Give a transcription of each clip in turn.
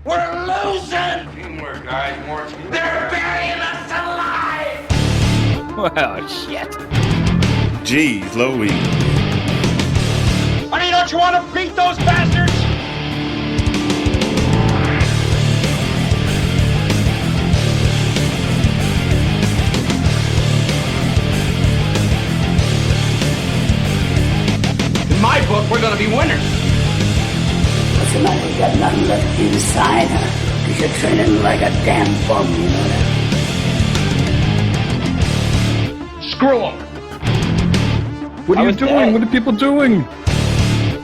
We're losing! Teamwork, guys. More teamwork. They're burying us alive! Well, shit. Jeez, Louie. Honey, don't you want to beat those bastards? In my book, we're gonna be winners. What's the matter? You got nothing left inside, huh? Because you're training like a damn bum, you know that? Screw them. What are you doing? What are people doing?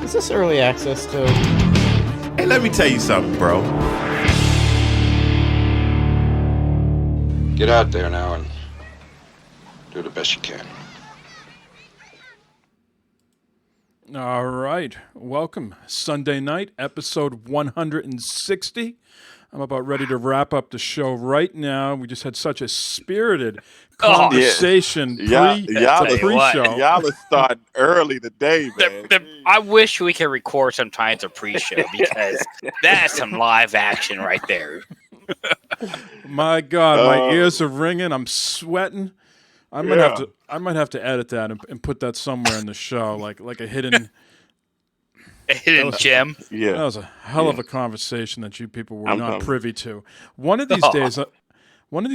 Is this early access too? Hey, let me tell you something, bro. Get out there now and do the best you can. All right. Welcome. Sunday night, episode 160. I'm about ready to wrap up the show right now. We just had such a spirited conversation pre-show. Y'all are starting early today, man. I wish we could record sometimes a pre-show because that's some live action right there. My God, my ears are ringing. I'm sweating. I might have to edit that and put that somewhere in the show, like a hidden gem. Yeah, that was a hell of a conversation that you people were not privy to. One of these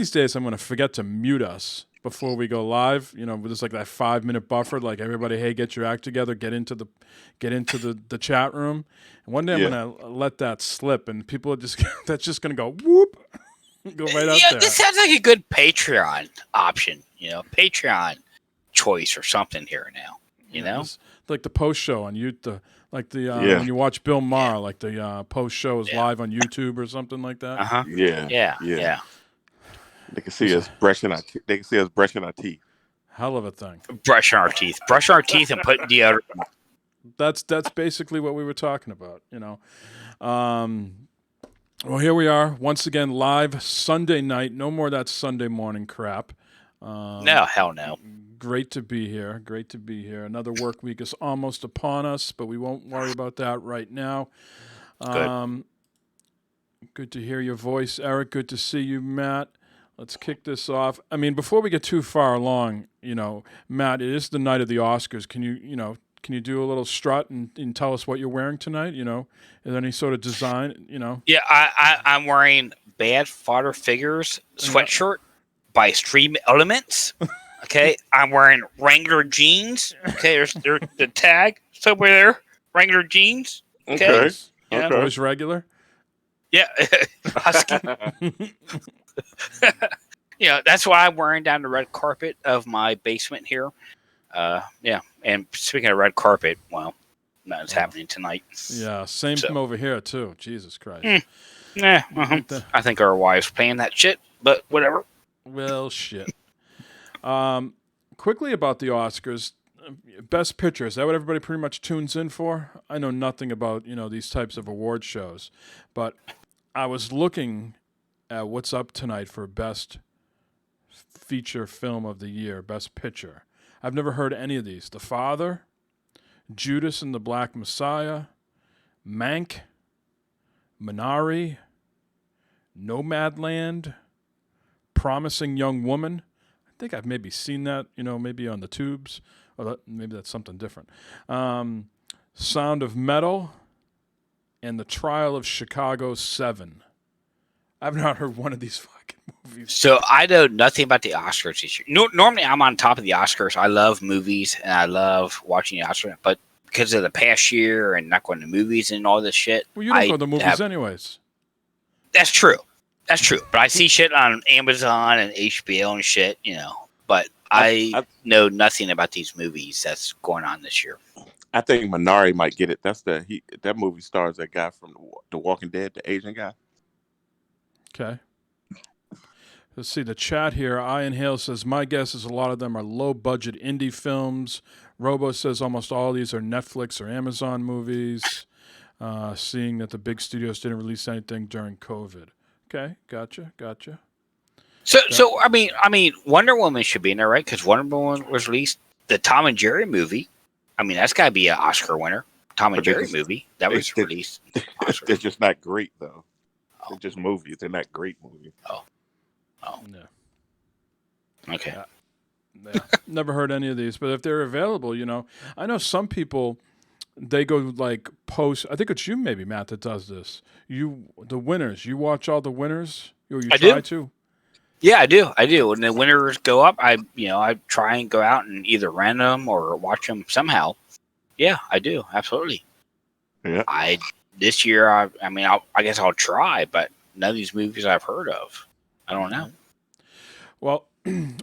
days, I'm going to forget to mute us before we go live. You know, there's like that 5-minute buffer. Like everybody, hey, get your act together, get into the chat room. And one day I'm going to let that slip, and people are just that's just going to go whoop, go right out there. This sounds like a good Patreon option. You know, Patreon choice or something here now. You know, like the post show on YouTube. When you watch Bill Maher, like the post show is live on YouTube or something like that. Uh-huh. Yeah. They can see us brushing our teeth. Hell of a thing. Brushing our teeth and putting deodorant. That's basically what we were talking about, you know. Well, here we are once again live Sunday night. No more of that Sunday morning crap. No, hell no. Great to be here. Another work week is almost upon us, but we won't worry about that right now. Good to hear your voice, Eric. Good to see you, Matt. Let's kick this off. I mean, before we get too far along, you know, Matt, it is the night of the Oscars. Can you do a little strut and tell us what you're wearing tonight? You know, is there any sort of design, you know? Yeah, I'm wearing Bad Fodder Figures sweatshirt by Stream Elements. Okay, I'm wearing Wrangler jeans. Okay, there's the tag somewhere there. Wrangler jeans. Okay. Yeah. Always regular. Yeah, husky. Yeah, that's why I'm wearing down the red carpet of my basement here. Yeah, and speaking of red carpet, well, that's happening tonight. Yeah, same from over here too. Jesus Christ. I think our wives paying that shit, but whatever. Well, shit. Quickly about the Oscars, Best Picture, is that what everybody pretty much tunes in for? I know nothing about, you know, these types of award shows, but I was looking at what's up tonight for Best Feature Film of the Year, Best Picture. I've never heard any of these. The Father, Judas and the Black Messiah, Mank, Minari, Nomadland, Promising Young Woman. I think I've maybe seen that, you know, maybe on the tubes. Or maybe that's something different. Sound of Metal and The Trial of Chicago 7. I've not heard one of these fucking movies. So I know nothing about the Oscars this year. Normally I'm on top of the Oscars. I love movies and I love watching the Oscars. But because of the past year and not going to movies and all this shit. Well, you don't go to the movies anyways. That's true. But I see shit on Amazon and HBO and shit, you know. But I know nothing about these movies that's going on this year. I think Minari might get it. That movie stars that guy from The Walking Dead, the Asian guy. Okay. Let's see the chat here. Ian Hale says, my guess is a lot of them are low-budget indie films. Robo says almost all of these are Netflix or Amazon movies, seeing that the big studios didn't release anything during COVID. Okay, gotcha. So I mean, Wonder Woman should be in there, right? Because Wonder Woman was released. The Tom and Jerry movie. I mean, that's got to be an Oscar winner. Tom and Jerry movie that was released. They're just not great though. They're just movies. They're not great movies. Oh. Yeah. Okay. Yeah. Never heard any of these, but if they're available, I know some people. They go like post. I think it's you, maybe Matt, that does this. The winners. You watch all the winners, or you try to. Yeah, I do. When the winners go up, I try and go out and either rent them or watch them somehow. Yeah, I do. Absolutely. Yeah. This year, I guess I'll try, but none of these movies I've heard of. I don't know. Well,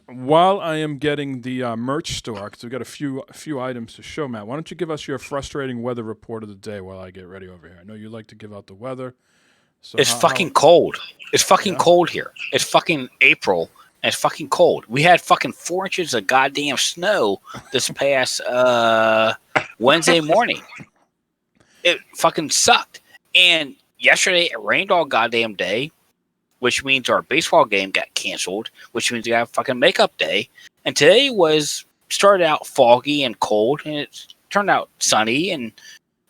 while I am getting the merch store, because we've got a few items to show, Matt, why don't you give us your frustrating weather report of the day while I get ready over here? I know you like to give out the weather. So It's fucking cold. It's fucking cold here. It's fucking April, and it's fucking cold. We had fucking 4 inches of goddamn snow this past Wednesday morning. It fucking sucked. And yesterday, it rained all goddamn day, which means our baseball game got canceled, which means we got a fucking makeup day. And today started out foggy and cold, and it turned out sunny. And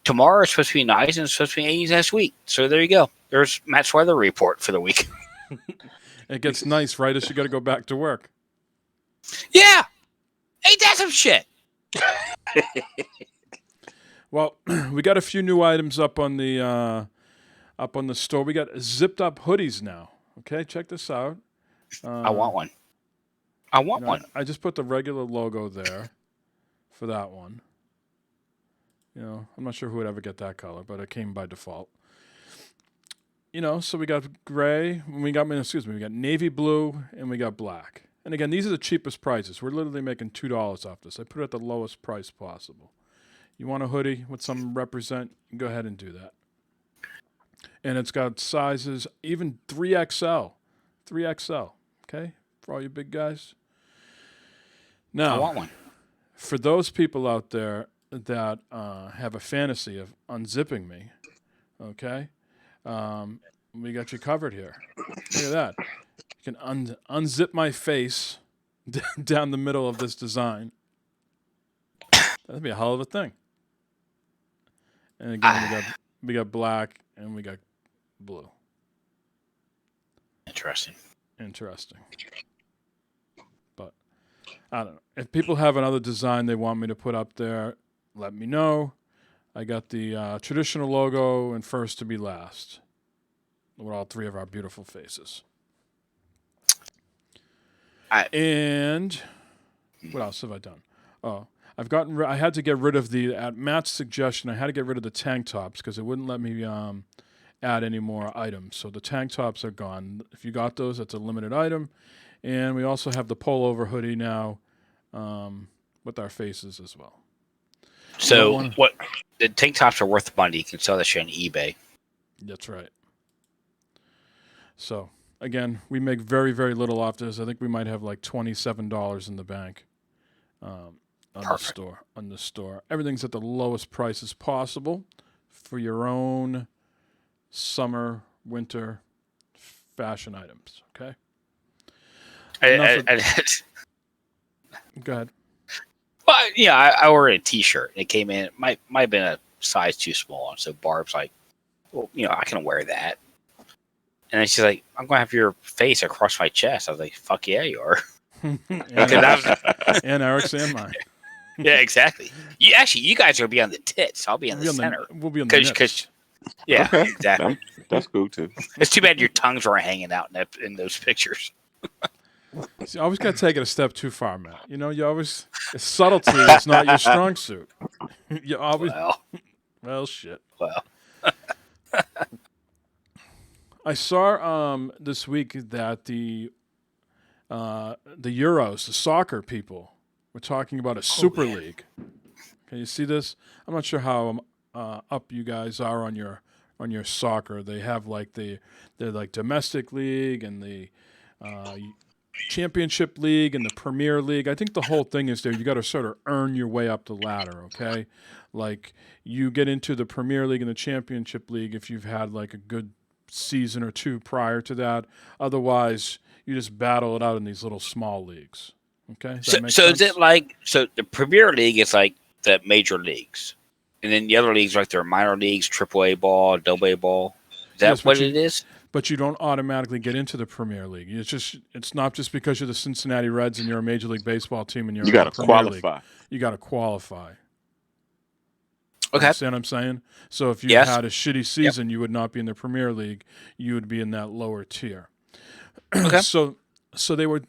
tomorrow it's supposed to be nice, and it's supposed to be 80s next week. So there you go. There's Matt's weather report for the week. It gets nice right as you got to go back to work. Yeah. Ain't that some shit? Well, we got a few new items up on the store. We got zipped up hoodies now. Okay, check this out. I want one. I want one. I just put the regular logo there for that one. I'm not sure who would ever get that color, but it came by default. So we got gray. We got navy blue, and we got black. And again, these are the cheapest prices. We're literally making $2 off this. I put it at the lowest price possible. You want a hoodie with some represent? Go ahead and do that. And it's got sizes, even 3XL. 3XL, okay? For all you big guys. Now, I want one. For those people out there that have a fantasy of unzipping me, okay, we got you covered here. Look at that. You can unzip my face down the middle of this design. That'd be a hell of a thing. And again, we got black and we got blue. Interesting. But I don't know. If people have another design they want me to put up there, let me know. I got the traditional logo and first to be last with all three of our beautiful faces. And what else have I done? Oh, I had to get rid of at Matt's suggestion, I had to get rid of the tank tops because it wouldn't let me add any more items. So the tank tops are gone. If you got those, that's a limited item. And we also have the pullover hoodie now with our faces as well. So the tank tops are worth money. You can sell that shit on eBay. That's right. So again, we make very, very little off this. I think we might have like $27 in the bank. On the store. Everything's at the lowest prices possible for your own summer, winter fashion items. Okay. Go ahead. Well, yeah, I ordered a T-shirt. It came in. It might have been a size too small. So Barb's like, well, I can wear that. And then she's like, I'm going to have your face across my chest. I was like, fuck yeah, you are. and Eric's and mine. Yeah, exactly. You guys are going to be on the tits. I'll be on the center. We'll be on the nips. Yeah, Okay. exactly. That's cool, too. It's too bad your tongues weren't hanging out in those pictures. You always got to take it a step too far, Matt. You always... Subtlety is not your strong suit. You always... Well, shit. Well. I saw this week that the Euros, the soccer people, were talking about a Super League. Can you see this? I'm not sure how up you guys are on your soccer. They have they're like domestic league and the championship league and the Premier League. I think the whole thing is you got to sort of earn your way up the ladder. Okay, like you get into the Premier League and the Championship League if you've had like a good season or two prior to that. Otherwise, you just battle it out in these little small leagues. Okay. So is it the Premier League is like the major leagues, and then the other leagues like their minor leagues, AAA ball, AA ball. Is that what it is? but you don't automatically get into the Premier League. It's not just because you're the Cincinnati Reds and you're a Major League Baseball team and you're You in got the to Premier League. qualify. You got to qualify. Okay. Understand what I'm saying? So if you Yes. had a shitty season, you would not be in the Premier League. You would be in that lower tier. Okay. So they were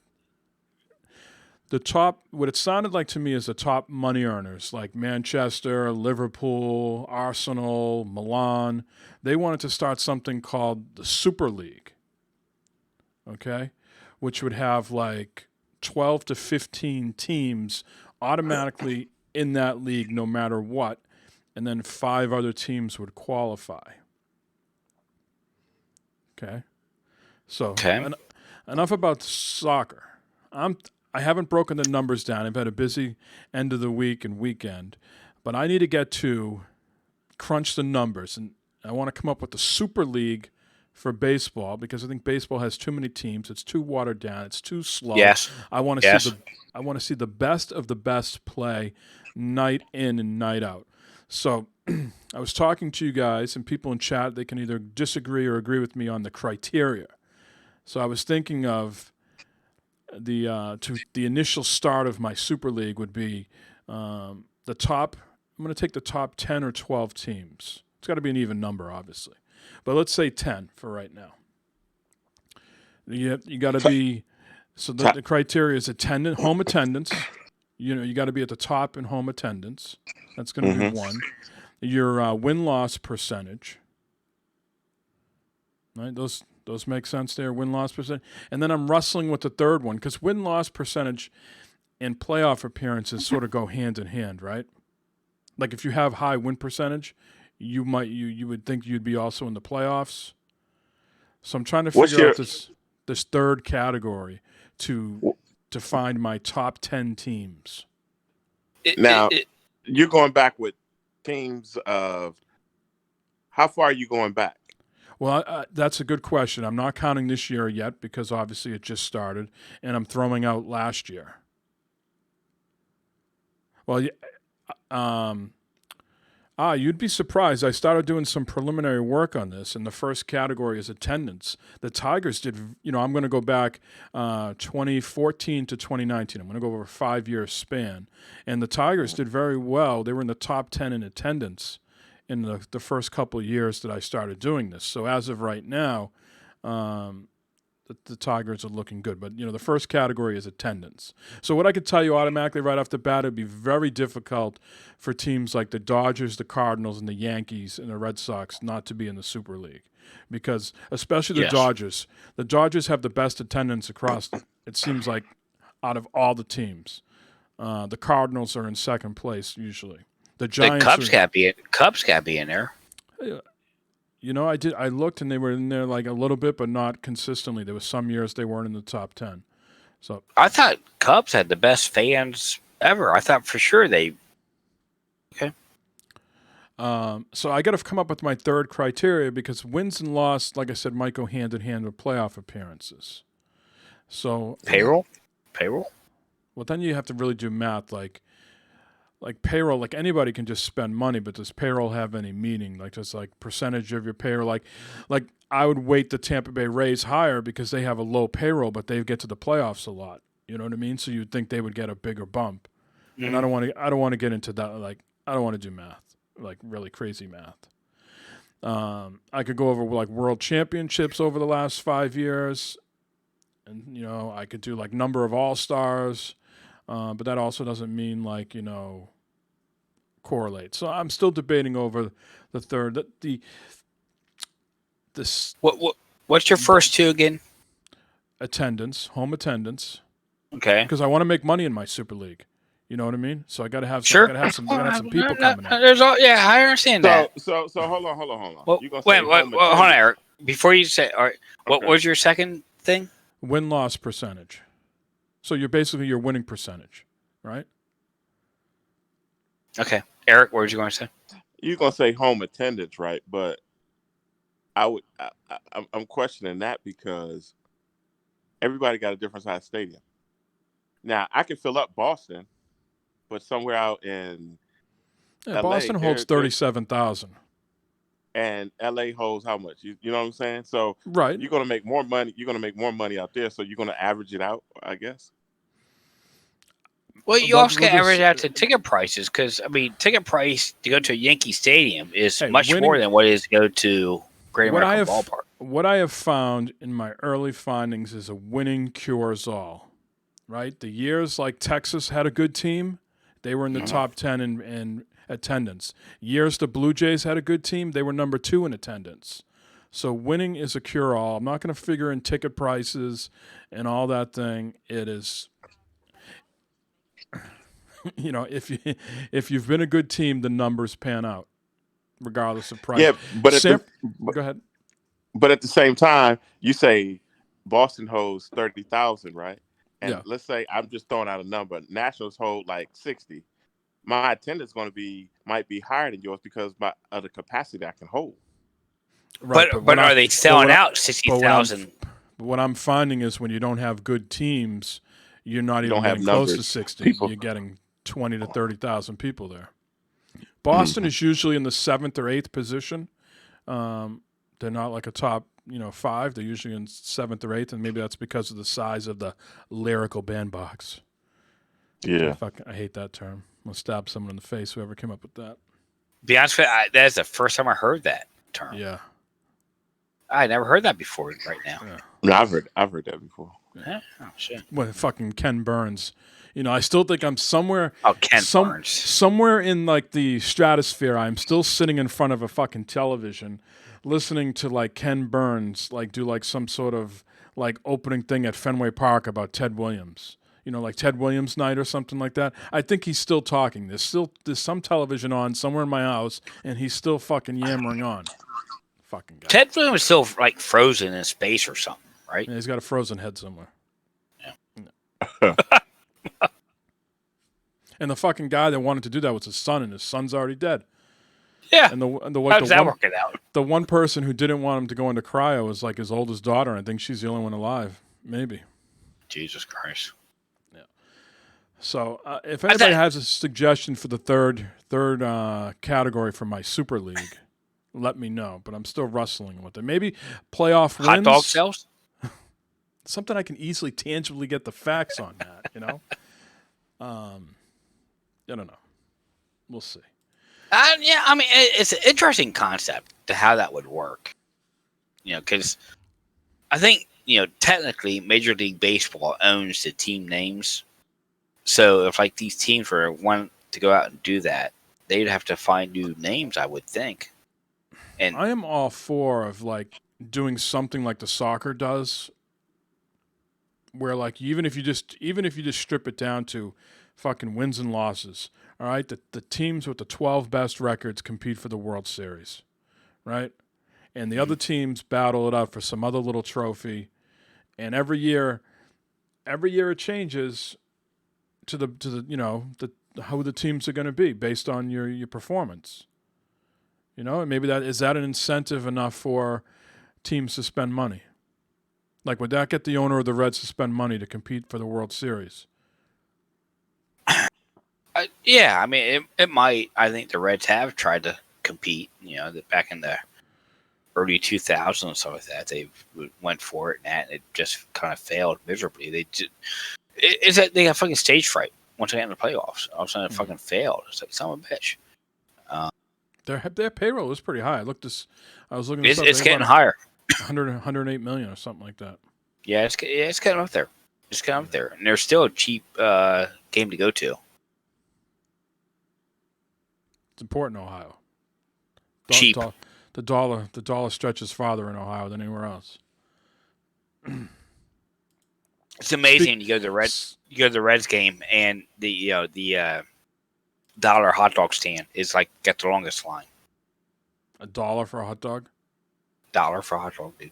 the top. What it sounded like to me is the top money earners, like Manchester, Liverpool, Arsenal, Milan. They wanted to start something called the Super League. Okay, which would have like 12 to 15 teams automatically in that league, no matter what. And then 5 other teams would qualify. Okay. So enough about soccer. I haven't broken the numbers down. I've had a busy end of the week and weekend. But I need to get to crunch the numbers. And I want to come up with the Super League for baseball because I think baseball has too many teams. It's too watered down. It's too slow. Yes. I want to see the best of the best play night in and night out. So I was talking to you guys and people in chat, they can either disagree or agree with me on the criteria. So I was thinking of the initial start of my Super League would be I'm going to take the top 10 or 12 teams. It's got to be an even number, obviously. But let's say 10 for right now. You got to be, so the criteria is home attendance. You got to be at the top in home attendance. That's going to be one. Your win-loss percentage. Right? Those make sense there, win-loss percentage. And then I'm wrestling with the third one because win-loss percentage and playoff appearances sort of go hand in hand, right? Like if you have high win percentage, you would think you'd be also in the playoffs. So I'm trying to figure out this third category to find my top 10 teams. You're going back with teams of how far are you going back? Well, that's a good question. I'm not counting this year yet because obviously it just started, and I'm throwing out last year. Well, you'd be surprised. I started doing some preliminary work on this, and the first category is attendance. The Tigers did, I'm going to go back 2014 to 2019. I'm going to go over a 5-year span. And the Tigers did very well. They were in the top 10 in attendance in the first couple of years that I started doing this. So as of right now, the Tigers are looking good. But, the first category is attendance. So what I could tell you automatically right off the bat, it would be very difficult for teams like the Dodgers, the Cardinals, and the Yankees and the Red Sox not to be in the Super League. Because especially the Dodgers have the best attendance across, it seems like, out of all the teams. The Cardinals are in second place usually. The Giants. The Cubs got to be in there. I looked and they were in there like a little bit, but not consistently. There was some years they weren't in the top 10. So I thought Cubs had the best fans ever. I thought for sure they. Okay. So I got to come up with my third criteria because wins and loss, like I said, might go hand in hand with playoff appearances. So Payroll. Well, then you have to really do math, like payroll. Like anybody can just spend money, but does payroll have any meaning? Like just like percentage of your payroll. Like I would weight the Tampa Bay Rays higher because they have a low payroll, but they get to the playoffs a lot. You know what I mean? So you'd think they would get a bigger bump. Mm-hmm. And I don't want to get into that. Like I don't want to do math, like really crazy math. I could go over like world championships over the last 5 years, and I could do like number of all-stars. But that also doesn't mean like, correlate. So I'm still debating over the third. What's your first two again? Home attendance. Okay. Because I want to make money in my Super League. You know what I mean? So I got to have some. Gotta have some people coming in. I understand that. So hold on. Well, hold on, Eric. Before you say, all right, what was your second thing? Win-loss percentage. So you're basically your winning percentage, right? Okay. Eric, what were you going to say? You're going to say home attendance, right? But I'm questioning that because everybody got a different size stadium. Now, I can fill up Boston, but somewhere out in LA, Boston holds 37,000. and LA holds how much? You know what I'm saying? So Right. you're gonna make more money. You're gonna make more money out there. So you're gonna average it out, I guess. Well, you But also with get average this- out to ticket prices because I mean, ticket price to go to a Yankee Stadium is Hey, much winning- more than what it is to go to Great what American Ballpark. What I have found in my early findings is a winning cures all. Right? The years like Texas had a good team, they were in the top 10 in attendance. Years the Blue Jays had a good team, they were number 2 in attendance. So winning is a cure all. I'm not going to figure in ticket prices and all that thing. It is, you know, if you've been a good team, the numbers pan out, regardless of price. Yeah, but go ahead. But at the same time, you say Boston holds 30,000, right? And Yeah. let's say I'm just throwing out a number. Nationals hold like 60. My attendance might be higher than yours because of the capacity I can hold. Right, But are they selling out 60,000? What I'm finding is when you don't have good teams, you're not even don't have getting close to numbers, 60. people. You're getting 20 to 30,000 people there. Boston is usually in the 7th or 8th position. They're not like a top, 5. They're usually in 7th or 8th, and maybe that's because of the size of the lyrical bandbox. Yeah. I hate that term. I'm going to stab someone in the face, whoever came up with that. Be honest with you, that's the first time I heard that term. Yeah. I never heard that before. Right now, No, I've heard that before. Huh? Oh shit! Well, fucking Ken Burns. I still think I'm somewhere. Oh, Ken Burns. Somewhere in like the stratosphere, I'm still sitting in front of a fucking television, listening to like Ken Burns like do like some sort of like opening thing at Fenway Park about Ted Williams. Like Ted Williams night or something like that. I think he's still talking. There's some television on somewhere in my house, and he's still fucking yammering on. Fucking guy. Ted Williams is still like frozen in space or something, right? Yeah, he's got a frozen head somewhere. Yeah. And the fucking guy that wanted to do that was his son, and his son's already dead. Yeah. And How's that working out? The one person who didn't want him to go into cryo was like his oldest daughter. I think she's the only one alive. Maybe. Jesus Christ. Yeah. So if anybody has a suggestion for the third category for my Super League, let me know. But I'm still wrestling with it. Maybe playoff wins. Hot dog sales? Something I can easily, tangibly get the facts on that. I don't know. We'll see. Yeah, I mean, it's an interesting concept to how that would work. Because I think, technically Major League Baseball owns the team names. So if like these teams were want to go out and do that, they'd have to find new names, I would think. And I am all for of like doing something like the soccer does, where like even if you just strip it down to fucking wins and losses. All right, the teams with the 12 best records compete for the World Series, right? And the other teams battle it out for some other little trophy. And every year it changes to the how the teams are going to be based on your performance. And maybe is that an incentive enough for teams to spend money? Like, would that get the owner of the Reds to spend money to compete for the World Series? yeah, I mean, it might. I think the Reds have tried to compete. Back in the early 2000s and stuff like that, they went for it, and it just kind of failed miserably. It's that they got fucking stage fright once they got in the playoffs. All of a sudden, it fucking failed. It's like son of a bitch. Their payroll is pretty high. I was looking. It's getting higher. 108 million or something like that. Yeah, it's getting up there. It's getting up there, and they're still a cheap game to go to. It's important in Ohio. Cheap. The dollar stretches farther in Ohio than anywhere else. It's amazing. You go to the Reds game, and the dollar hot dog stand is like got the longest line. $1 for a hot dog? $1 for a hot dog, dude.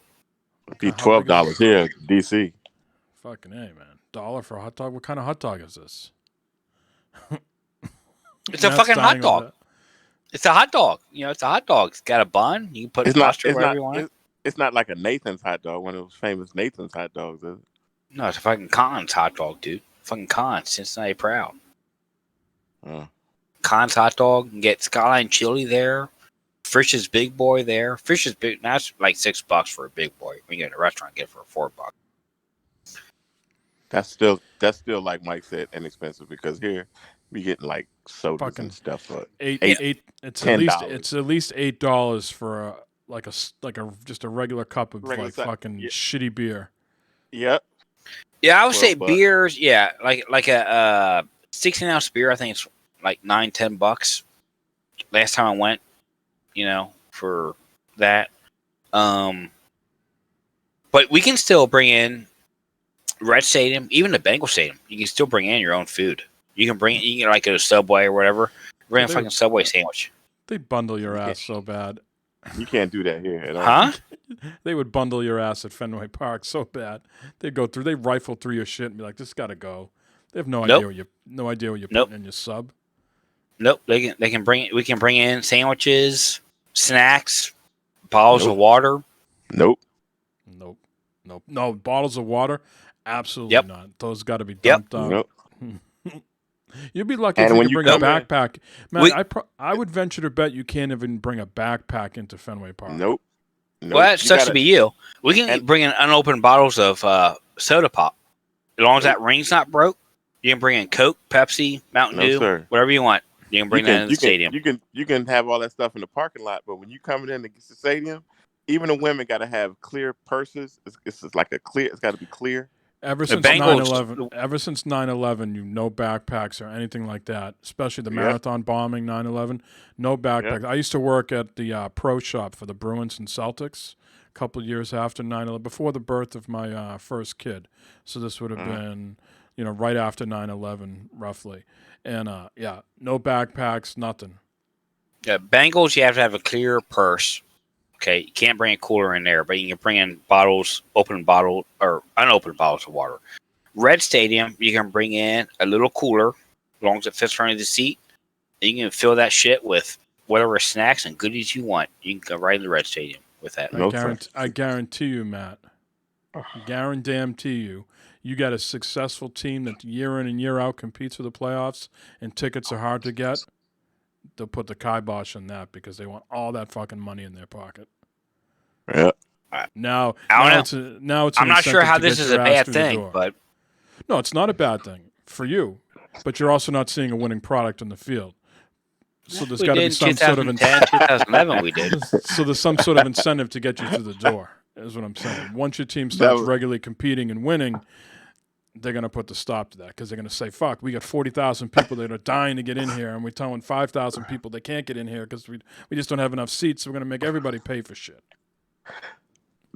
It'd be $12 here, DC. Fucking A, man. $1 for a hot dog? What kind of hot dog is this? It's a fucking hot dog. It's a hot dog. It's a hot dog. It's got a bun. You can put mustard wherever you want. It's not like a Nathan's hot dog, one of those famous Nathan's hot dogs, is it? No, it's a fucking Conn's hot dog, dude. Fucking Conn's, Cincinnati Proud. Conn's hot dog. You can get Skyline chili there. Frisch's Big Boy there. Frisch's Big, that's like $6 for a Big Boy. When you get at a restaurant, get it for $4. That's still like Mike said, inexpensive because here we getting like sodas Fucking and stuff for eight. eight It's $10. it's at least $8 for just a regular cup of Regular like si- fucking yeah. shitty beer. Yep. Yeah, I would say $12. beers. Yeah, like a 16-ounce beer. I think it's like $9-10. Last time I went, for that. But we can still bring in Red Stadium, even the Bengal Stadium. You can still bring in your own food. You can get like a Subway or whatever. Bring a fucking Subway sandwich. They bundle your ass so bad. You can't do that here at all. Huh? They would bundle your ass at Fenway Park so bad. They rifle through your shit and be like, "This got to go." They have no idea what you're putting in your sub. Nope. We can bring in sandwiches, snacks, bottles of water. Nope. No bottles of water. Absolutely not. Those got to be dumped out. Nope. You'd be lucky And if you when could you bring a come in- backpack. Man, I would venture to bet you can't even bring a backpack into Fenway Park. Nope. Well, that sucks to be you. We can bring in unopened bottles of soda pop. As long as that ring's not broke, you can bring in Coke, Pepsi, Mountain Dew, sir. whatever you want. You can bring that in the stadium. You can have all that stuff in the parking lot, but when you coming in the stadium, even the women got to have clear purses. It's like a clear. It's got to be clear. Ever since 9/11, no backpacks or anything like that. Especially the marathon bombing, 9/11, no backpacks. I used to work at the pro shop for the Bruins and Celtics a couple of years after 9/11, before the birth of my first kid. So this would have been, right after 9/11, roughly. And no backpacks, nothing. Yeah, Bengals, you have to have a clear purse. Okay, you can't bring a cooler in there, but you can bring in bottles, open bottle or unopened bottles of water. Red Stadium, you can bring in a little cooler, as long as it fits underneath the seat. And you can fill that shit with whatever snacks and goodies you want. You can go right in the Red Stadium with that. I guarantee you, Matt. Guarantee you. You got a successful team that year in and year out competes for the playoffs, and tickets are hard to get. They'll put the kibosh on that because they want all that fucking money in their pocket. Yeah. Now it's an I'm not sure incentive how to this get is your a ass bad through the thing, door. but No, it's not a bad thing for you, but you're also not seeing a winning product on the field. So there's got to be some sort of 2011 we did. So there's some sort of incentive to get you through the door. Is what I'm saying. Once your team starts regularly competing and winning, they're going to put the stop to that because they're going to say, "Fuck, we got 40,000 people that are dying to get in here, and we're telling 5,000 people they can't get in here because we just don't have enough seats. So we're going to make everybody pay for shit."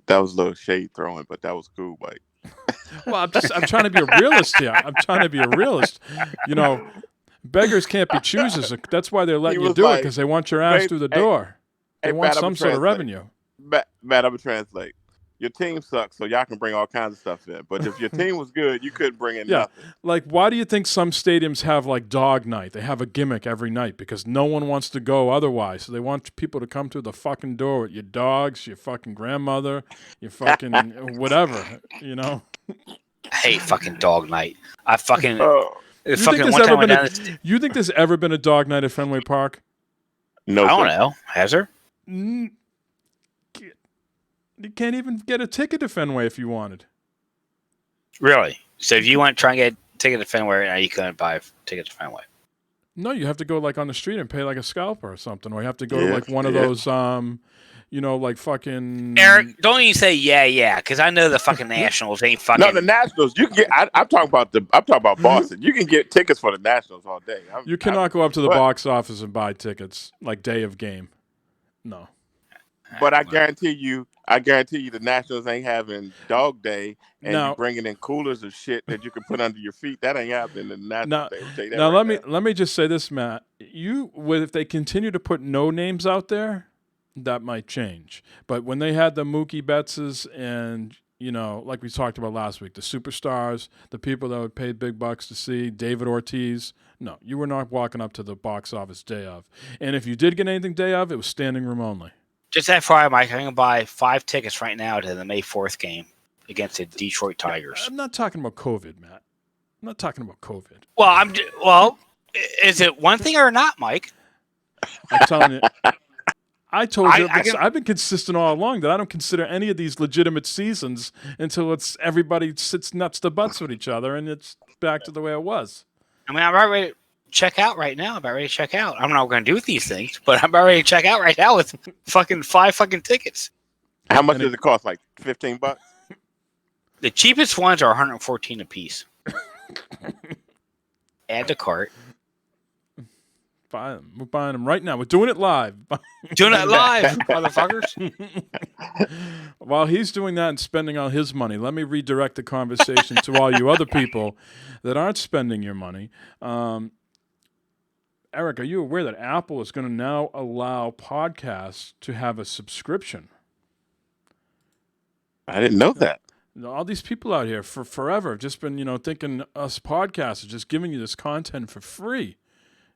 That was a little shade throwing, but that was cool, Mike. Well, I'm trying to be a realist here. I'm trying to be a realist. Beggars can't be choosers. That's why they're letting you do it because they want your ass through the door. They want some sort of revenue. Matt, I'm gonna translate. Your team sucks, so y'all can bring all kinds of stuff in. But if your team was good, you couldn't bring in nothing. Like, why do you think some stadiums have like dog night? They have a gimmick every night because no one wants to go otherwise. So they want people to come through the fucking door with your dogs, your fucking grandmother, your fucking whatever. I hate fucking dog night. I fucking You think there's ever been a dog night at Fenway Park? No, I don't know. Has there? You can't even get a ticket to Fenway if you wanted. Really? So if you want to try and get a ticket to Fenway, now you couldn't buy a ticket to Fenway. No, you have to go like on the street and pay like a scalper or something, or you have to go to like one of those, like fucking. Eric, don't even say yeah, because I know the fucking Nationals ain't fucking. No, the Nationals. You can get. I'm talking about Boston. You can get tickets for the Nationals all day. You cannot go up to the box office and buy tickets like day of game. No. But I guarantee you the Nationals ain't having dog day and you bringing in coolers of shit that you can put under your feet. That ain't happening in the Nationals day. Now let me just say this, Matt. If they continue to put no names out there, that might change. But when they had the Mookie Bettses and like we talked about last week, the superstars, the people that would pay big bucks to see, David Ortiz, no, you were not walking up to the box office day of. And if you did get anything day of, it was standing room only. Just FYI, Mike, I'm going to buy 5 tickets right now to the May 4th game against the Detroit Tigers. I'm not talking about COVID, Matt. I'm not talking about COVID. Well, is it one thing or not, Mike? I'm telling you. I told you, I can- I've been consistent all along that I don't consider any of these legitimate seasons until it's everybody sits nuts to butts with each other and it's back to the way it was. I mean, I'm about ready to check out right now. I'm about ready to check out. I don't know what I'm going to do with these things, but I'm about ready to check out right now with fucking 5 fucking tickets. How much does it cost? Like $15? The cheapest ones are $114 a piece. Add to cart. Buy them. We're buying them right now. We're doing it live. Doing it live, motherfuckers. While he's doing that and spending all his money, let me redirect the conversation to all you other people that aren't spending your money. Eric, are you aware that Apple is going to now allow podcasts to have a subscription? I didn't know that. All these people out here for forever have just been, thinking us podcasts are just giving you this content for free.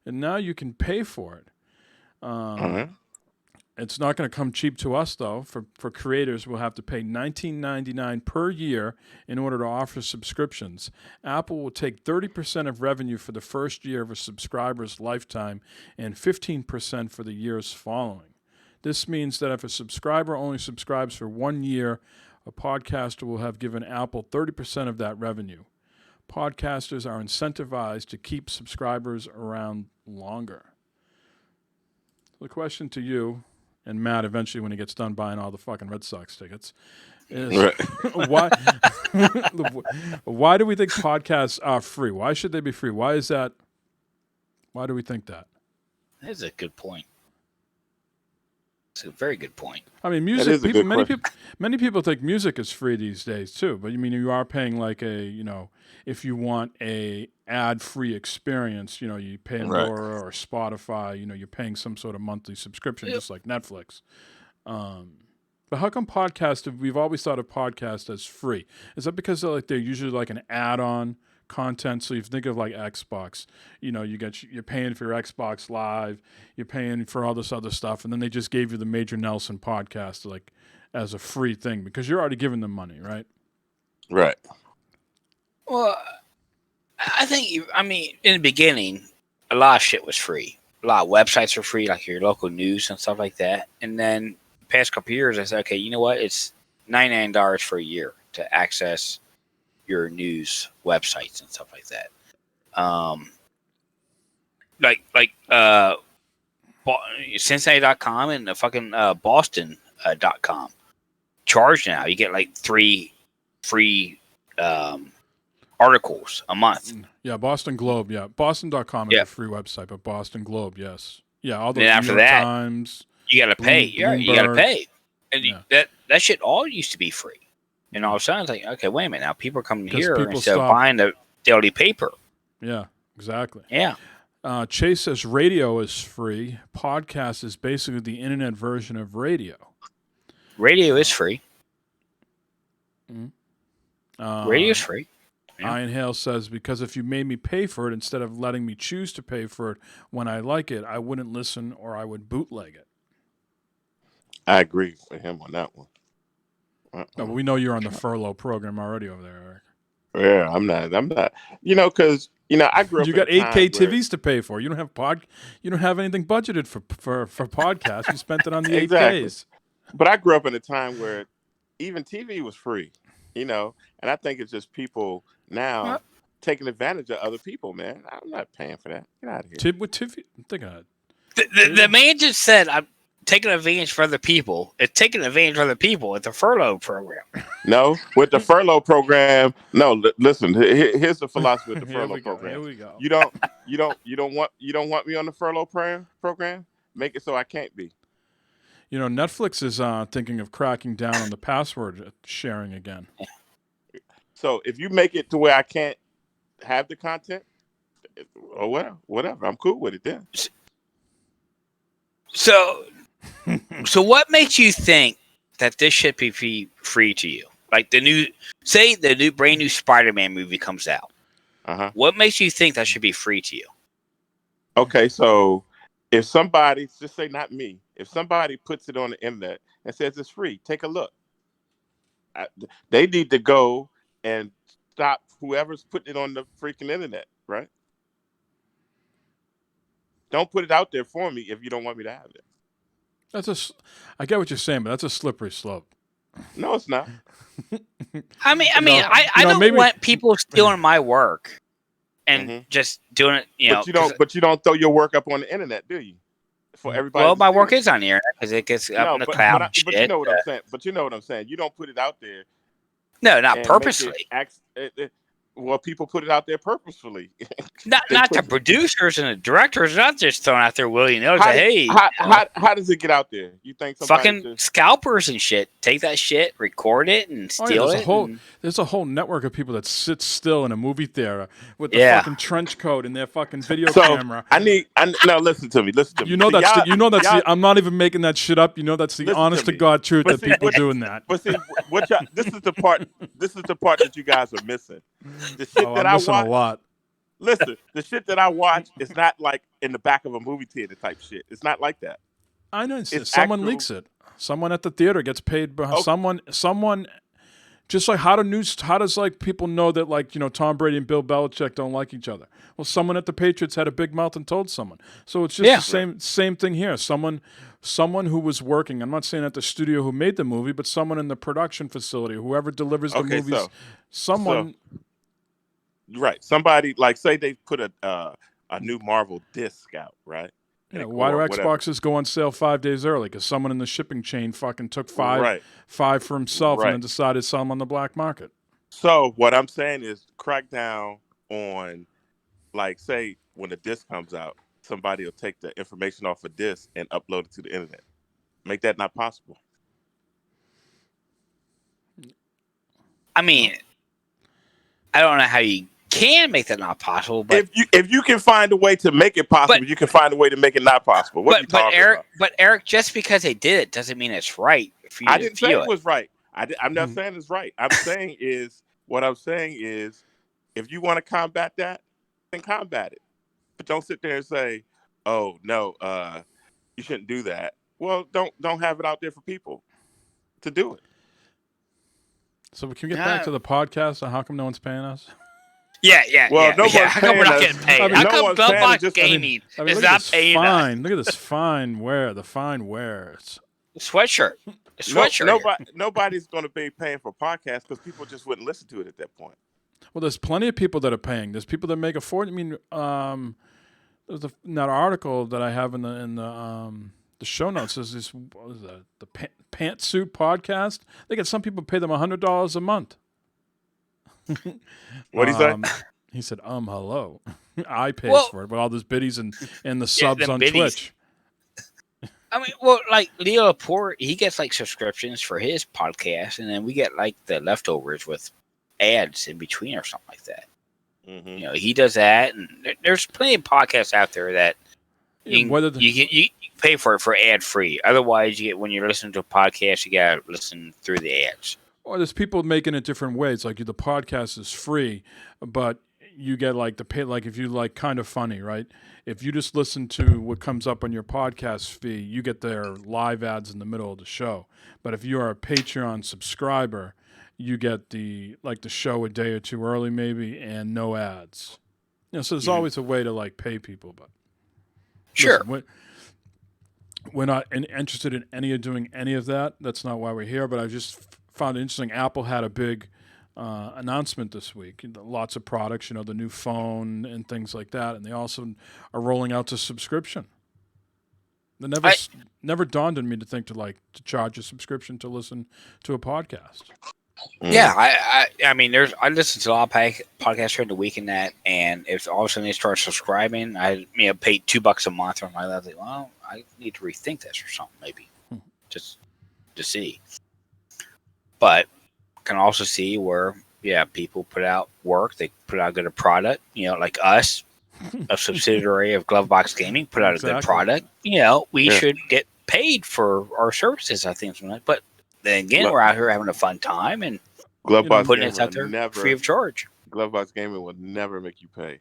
And now you can pay for it. It's not going to come cheap to us, though. For creators, we'll have to pay $19.99 per year in order to offer subscriptions. Apple will take 30% of revenue for the first year of a subscriber's lifetime and 15% for the years following. This means that if a subscriber only subscribes for 1 year, a podcaster will have given Apple 30% of that revenue. Podcasters are incentivized to keep subscribers around longer. The question to you and Matt, eventually when he gets done buying all the fucking Red Sox tickets, is why do we think podcasts are free? Why should they be free? Why is that? Why do we think that? That's a good point. It's a very good point. I mean, music. Many people think music is free these days too. But you are paying like if you want a ad-free experience, you pay Pandora or Spotify. You're paying some sort of monthly subscription, just like Netflix. But how come podcasts? We've always thought of podcasts as free. Is that because they're usually like an add-on content? So you think of like Xbox, you're paying for your Xbox Live, you're paying for all this other stuff, and then they just gave you the Major Nelson podcast like as a free thing because you're already giving them money, right? Right. Well, I think in the beginning, a lot of shit was free. A lot of websites were free, like your local news and stuff like that. And then the past couple of years, I said, okay, you know what? It's $99 for a year to access your news websites and stuff like that. Cincinnati.com and fucking Boston.com charge now. You get like 3 free articles a month. Yeah, Boston Globe. Yeah, Boston.com is a free website, but Boston Globe, yes. Yeah, all those New York Times. You got to pay. You got to pay. And that shit all used to be free. And all of a sudden, it's like, okay, wait a minute. Now people are coming here instead of buying the daily paper. Yeah, exactly. Yeah. Chase says radio is free. Podcast is basically the internet version of radio. Radio is free. Mm-hmm. Radio is free. Yeah. Ian Hale says, because if you made me pay for it instead of letting me choose to pay for it when I like it, I wouldn't listen or I would bootleg it. I agree with him on that one. No, but we know you're on the furlough program already over there, Eric. Yeah, I'm not. Because I grew up. You got 8K TVs to pay for. You don't have You don't have anything budgeted for podcasts. You spent it on the 8Ks. But I grew up in a time where even TV was free. And I think it's just people now taking advantage of other people. Man, I'm not paying for that. Get out of here. With TV, I'm thinking of it. The man just said, "I'm taking advantage for other people." It's taking advantage of other people at the furlough program. No, with the furlough program. No, listen. Here's the philosophy of the furlough program. Here we go. You don't want me on the furlough program. Make it so I can't be. Netflix is thinking of cracking down on the password sharing again. So if you make it to where I can't have the content, or whatever, I'm cool with it then. So what makes you think that this should be free to you? Like the new brand new Spider-Man movie comes out. What makes you think that should be free to you? Okay, so if somebody, just say not me, if somebody puts it on the internet and says it's free, take a look. They need to go and stop whoever's putting it on the freaking internet, right? Don't put it out there for me if you don't want me to have it. I get what you're saying, but that's a slippery slope. No, it's not. I mean, No, I don't maybe- want people stealing my work and just doing it. But you don't throw your work up on the internet, do you? For everybody. Well, to my see work it? is on the internet because it gets up in the but, cloud. but, and but you shit. know what I'm saying. But you know what I'm saying. You don't put it out there. No, not and purposely. Well, people put it out there purposefully. Not the producers and the directors. Not just throwing out there willy nilly. Hey, how does it get out there? You think somebody fucking scalpers and shit take that shit, record it, and steal it? There's a whole network of people that sit still in a movie theater with the fucking trench coat and their fucking video camera. Now listen to me. You know I'm not even making that shit up. You know that's the honest to God truth that people doing that. But see, this is the part that you guys are missing. The shit that I'm I missing watch. a lot. Listen, the shit that I watch is not like in the back of a movie theater type shit. It's not like that. I know. Someone leaks it. Someone at the theater gets paid. Someone. Just like how does like people know that like Tom Brady and Bill Belichick don't like each other? Well, someone at the Patriots had a big mouth and told someone. So it's just the same thing here. Someone who was working. I'm not saying at the studio who made the movie, but someone in the production facility, whoever delivers the movies. Right. Somebody like say they put a new Marvel disc out, right? Yeah, why do Xboxes go on sale 5 days early? Because someone in the shipping chain fucking took five for himself and then decided to sell them on the black market. So what I'm saying is crack down on, like, say when a disc comes out, somebody will take the information off a disc and upload it to the internet. Make that not possible. I mean, I don't know how you can make that not possible, but if you can find a way to make it possible, you can find a way to make it not possible. What are you talking about? But Eric, just because they did it doesn't mean it's right for you I to didn't say view it was right. I'm not saying it's right. I'm saying is if you want to combat that, then combat it. But don't sit there and say, "Oh no, you shouldn't do that." Well, don't have it out there for people to do it. So can we get back to the podcast? And how come no one's paying us? Yeah. Well, no one's how come we're not paying getting paid? us. How no come one's Bellbox paying us. Gaming is look not at paying us? Look at this fine wear. The fine wears. Sweatshirt. Nobody's going to be paying for podcasts because people just wouldn't listen to it at that point. Well, there's plenty of people that are paying. There's people that make a fortune. I mean, there's that article that I have in the show notes. Is this what is that? The Pantsuit podcast? They get some people pay them $100 a month. What did he say? He said, hello. I pay Well, for it, but all those biddies and the subs on biddies. Twitch. I mean, well, like Leo Laporte, he gets like subscriptions for his podcast, and then we get like the leftovers with ads in between or something like that. Mm-hmm. He does that, and there's plenty of podcasts out there that you pay for it for ad free. Otherwise, when you're listening to a podcast, you gotta listen through the ads. Or there's people making it different ways. Like the podcast is free, but you get like the pay. Like if you like Kind of Funny, right? If you just listen to what comes up on your podcast fee, you get their live ads in the middle of the show. But if you are a Patreon subscriber, you get the show a day or two early, maybe, and no ads. So there's always a way to like pay people, but sure. Listen, we're not interested in doing any of that. That's not why we're here. But I just found it interesting. Apple had a big announcement this week. Lots of products, the new phone and things like that. And they also are rolling out to subscription. It never dawned on me to think to charge a subscription to listen to a podcast. Yeah, I mean, I listen to a lot of podcasts during the week and that, and if all of a sudden they start subscribing, I pay $2 a month or my life. Like, well, I need to rethink this or something, maybe, just to see. But can also see where people put out work, they put out a good product, like us, a subsidiary of Glovebox Gaming, put out a good product. We should get paid for our services, I think, but then again, we're out here having a fun time and putting it out there free of charge. Glovebox Gaming would never make you pay.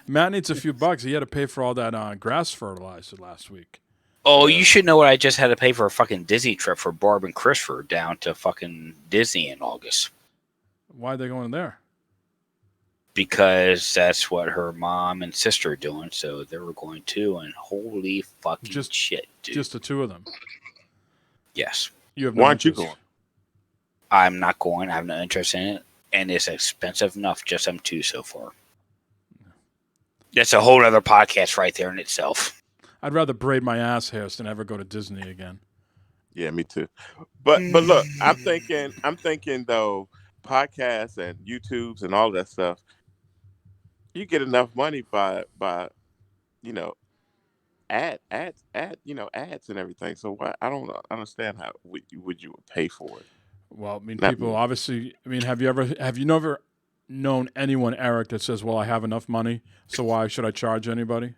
Matt needs a few bucks. He had to pay for all that grass fertilizer last week. Oh, you should know what I just had to pay for a fucking Disney trip for Barb and Christopher down to fucking Disney in August. Why are they going there? because that's what her mom and sister are doing. So they were going to, and holy fucking shit, dude! Just the two of them. Yes. You have Why no aren't you interest. going? I'm not going. I have no interest in it, and it's expensive enough. Just them two so far. That's a whole other podcast right there in itself. I'd rather braid my ass hairs than ever go to Disney again. Yeah, me too. But look, I'm thinking though, podcasts and YouTubes and all that stuff, you get enough money by you know ads and everything. So why I don't understand how would you pay for it? Well, I mean, Not people me. obviously. I mean, have you never known anyone, Eric, that says, "Well, I have enough money, so why should I charge anybody?"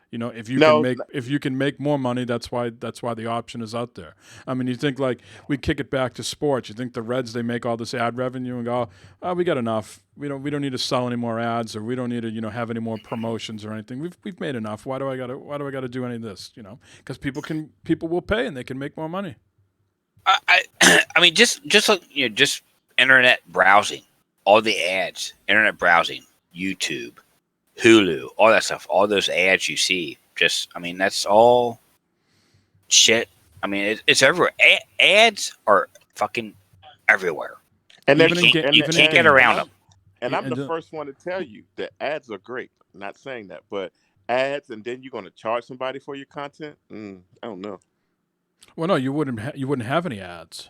You know, if No, you can make more money, that's why the option is out there. I mean, you think like we kick it back to sports. You think the Reds, they make all this ad revenue and go, "Oh, we got enough. We don't need to sell any more ads, or we don't need to have any more promotions or anything. We've made enough. Why do I gotta do any of this? Because people will pay and they can make more money. I mean, just like just internet browsing, all the ads, internet browsing, YouTube, Hulu, all that stuff, all those ads you see. I mean, that's all shit. I mean, it's everywhere. Ads are fucking everywhere. and Even they're in ga- You even in can't get games. around them. And I'm And the first one to tell you that ads are great. I'm not saying that, but ads and then you're going to charge somebody for your content? I don't know. Well, no, you wouldn't have any ads.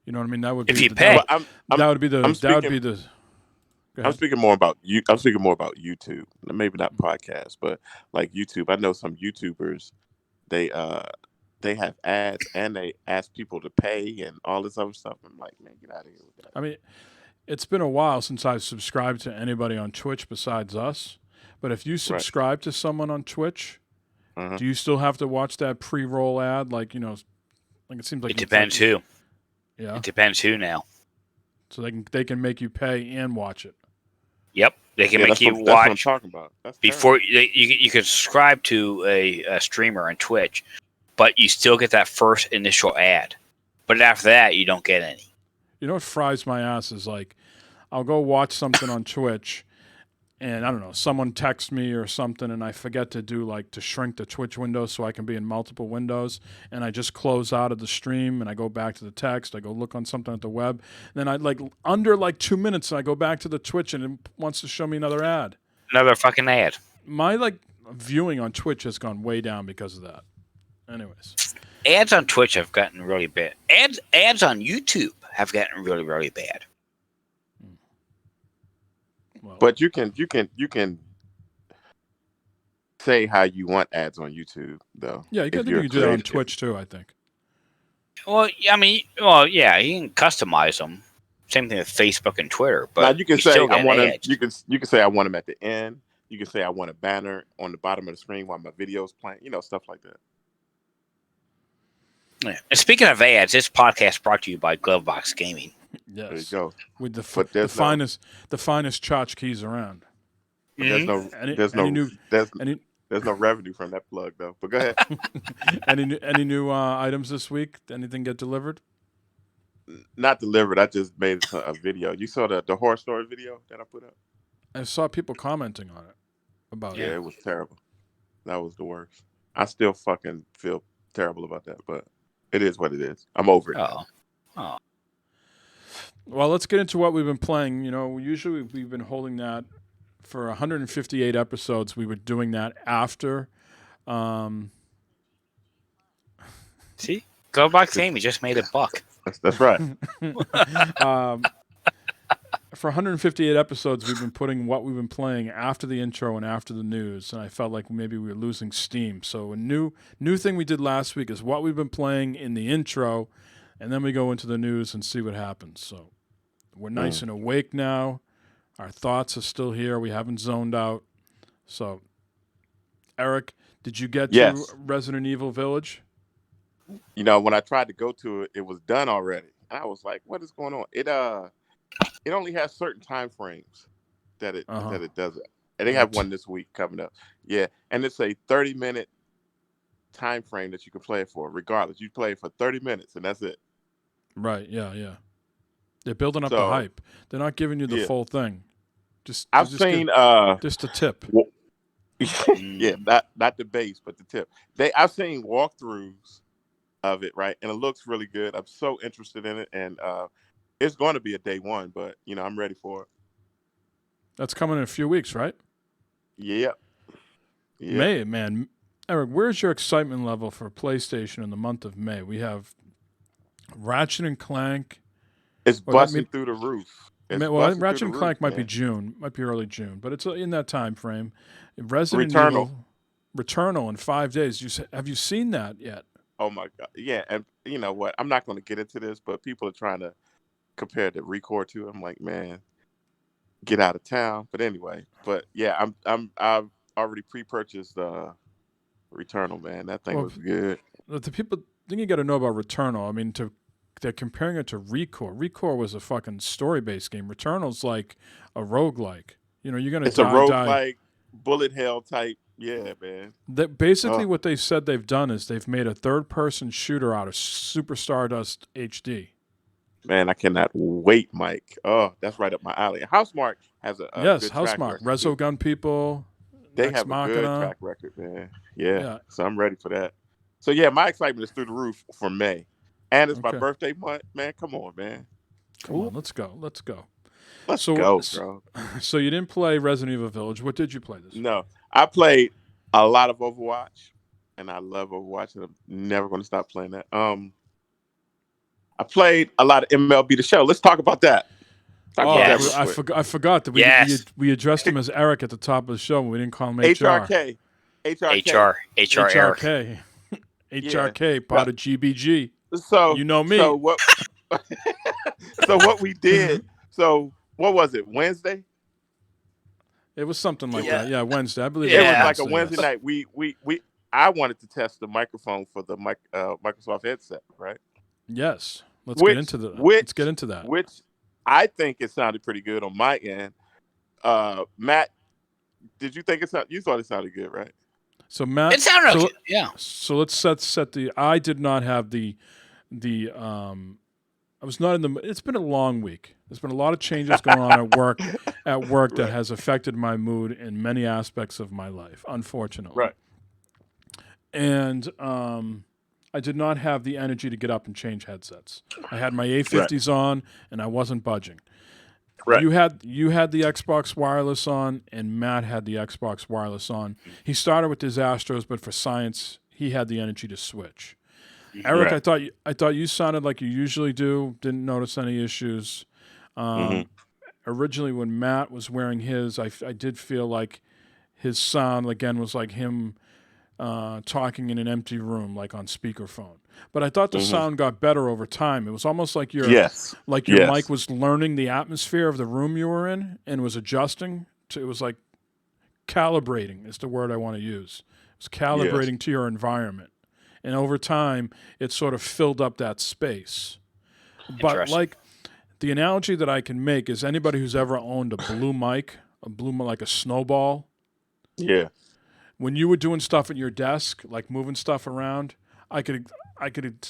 You know what I mean? That would If be you the, pay. that would be the I'm that would speaking- be the. Go I'm ahead. speaking more about you. I'm speaking more about YouTube. Maybe not podcasts, but like YouTube. I know some YouTubers. They have ads and they ask people to pay and all this other stuff. I'm like, man, get out of here with that. I mean, it's been a while since I've subscribed to anybody on Twitch besides us. But if you subscribe to someone on Twitch, Uh-huh. do you still have to watch that pre-roll ad? Like like it seems like It depends who. Yeah. It depends who now. So they can make you pay and watch it. Yep, they can make that's you what I'm watch talking about. That's before you can subscribe to a streamer on Twitch, but you still get that first initial ad. But after that, you don't get any. You know what fries my ass is like, I'll go watch something on Twitch, and I don't know, someone texts me or something, and I forget to shrink the Twitch window so I can be in multiple windows, and I just close out of the stream and I go back to the text. I go look on something at the web, then I under 2 minutes I go back to the Twitch and it wants to show me another ad. Another fucking ad. My viewing on Twitch has gone way down because of that. Anyways, Ads on Twitch have gotten really bad. Ads on YouTube have gotten really, really bad. well, But you can say how you want ads on YouTube though. yeah, you if can you're do that on creative. Twitch too, I think. Well, I mean, yeah, you can customize them. Same thing with Facebook and Twitter, but Now you can say still I get want ads. to. You can say I want them at the end. You can say I want a banner on the bottom of the screen while my video's playing. Stuff like that. Yeah. And speaking of ads, this podcast brought to you by Glovebox Gaming. There you Yes, go. with But the there's no- finest tchotchkes around. But there's no there's no revenue from that plug though. But go ahead. Any new items this week? Anything get delivered? Not delivered. I just made a video. You saw the horror story video that I put up? I saw people commenting on it about Yeah, it. it was terrible. That was the worst. I still fucking feel terrible about that, but it is what it is. I'm over it. Oh, Well, let's get into what we've been playing. Usually we've been holding that for 158 episodes. We were doing that after. see, Glovebox Gaming just made $1. That's right. For 158 episodes, we've been putting what we've been playing after the intro and after the news, and I felt like maybe we were losing steam. So a new thing we did last week is what we've been playing in the intro, and then we go into the news and see what happens. So we're nice and awake now. Our thoughts are still here. We haven't zoned out. So, Eric, did you get Yes. to Resident Evil Village? When I tried to go to it, it was done already. And I was like, what is going on? It only has certain time frames that it does it. And they have one this week coming up. Yeah. And it's a 30-minute time frame that you can play it for, regardless. You play it for 30 minutes and that's it. Right, yeah. They're building up the So, hype. They're not giving you the yeah. full thing. Just I've just seen just a tip. yeah, not the base, but the tip. I've seen walkthroughs of it, right? And it looks really good. I'm so interested in it, and it's going to be a day one, but I'm ready for it. That's coming in a few weeks, right? Yeah. Yeah. May, man. Eric, where's your excitement level for PlayStation in the month of May? We have Ratchet and Clank. It's Well, that busting through the roof. It's Well, busting Ratchet through and the Clank roof, might be man. June, might be early June, but it's in that time frame. Resident Returnal. Evil, Returnal in 5 days. Have you seen that yet? Oh my God. Yeah, and you know what? I'm not going to get into this, but people are trying to compare the Record to. I'm like, man, get out of town. But anyway, yeah, I've already pre-purchased Returnal, man. That thing was good. The thing you got to know about Returnal, I mean, they're comparing it to Recore. Recore was a fucking story-based game. Returnal's like a roguelike. You're gonna It's a die. roguelike, bullet hell type. Yeah, man. Basically, what they've said they've done is they've made a third-person shooter out of Super Stardust HD. Man, I cannot wait, Mike. Oh, that's right up my alley. Housemarque has a yes, good track Housemarque, record, Resogun people. They Ex have a Machina. good track record, man. Yeah. So I'm ready for that. So yeah, my excitement is through the roof for May. And it's my birthday month, man. Come on, man. Come on, let's go. Let's go, bro. So you didn't play Resident Evil Village. What did you play this week? No, I played a lot of Overwatch, and I love Overwatch, and I'm never going to stop playing that. I played a lot of MLB The Show. Let's talk about that. I forgot that we addressed him as Eric at the top of the show, and we didn't call him HR. HRK, part of GBG. So you know me. So what? So what we did? So what was it? Wednesday? It was something like that. Yeah, Wednesday. I believe it was Wednesday, like a Wednesday night. We I wanted to test the microphone for the Microsoft headset, right? Yes. Let's get into that. Which I think it sounded pretty good on my end. Matt, did you think you thought it sounded good, right? So Matt, it sounded okay. Yeah. So let's set the. I did not have the. I was not in the. It's been a long week. There's been a lot of changes going on at work. That has affected my mood in many aspects of my life, unfortunately. Right. And I did not have the energy to get up and change headsets. I had my A50s on, and I wasn't budging. Right. You had the Xbox wireless on, and Matt had the Xbox wireless on. He started with his Astros, but for science, he had the energy to switch. Eric, I thought you sounded like you usually do. Didn't notice any issues. Originally, when Matt was wearing his, I did feel like his sound again was like him talking in an empty room, like on speakerphone. But I thought the sound got better over time. It was almost like your mic was learning the atmosphere of the room you were in and was adjusting. It was like calibrating is the word I want to use. It was calibrating to your environment. And over time, it sort of filled up that space. But like the analogy that I can make is anybody who's ever owned a blue mic like a snowball. Yeah. When you were doing stuff at your desk, like moving stuff around, I could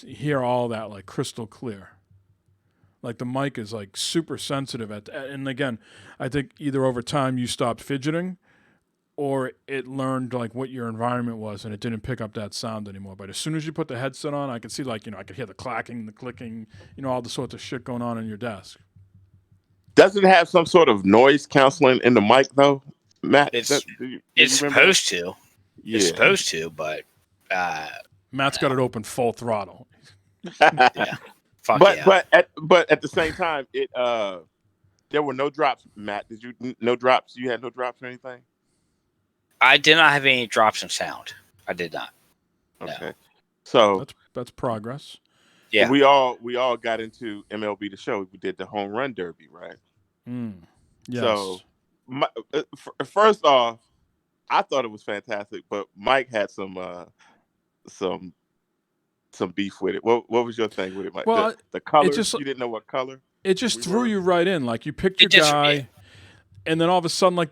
hear all that like crystal clear. Like the mic is like super sensitive and again, I think either over time you stopped fidgeting or it learned like what your environment was and it didn't pick up that sound anymore. But as soon as you put the headset on, I could see I could hear the clacking, the clicking, all the sorts of shit going on in your desk. Does it have some sort of noise canceling in the mic though, Matt? It's supposed to. Yeah. It's supposed to, but Matt's got it open full throttle. Yeah. But at the same time, it there were no drops, Matt. Did you no drops? You had no drops or anything? I did not have any drops in sound. I did not. Okay. No. So that's progress. Yeah. We all got into MLB The Show. We did the home run derby, right? Yes. So first off, I thought it was fantastic, but Mike had some beef with it. What was your thing with it, Mike? Well, the color, you didn't know what color? It just threw you right in. Like you picked your guy, and then all of a sudden, like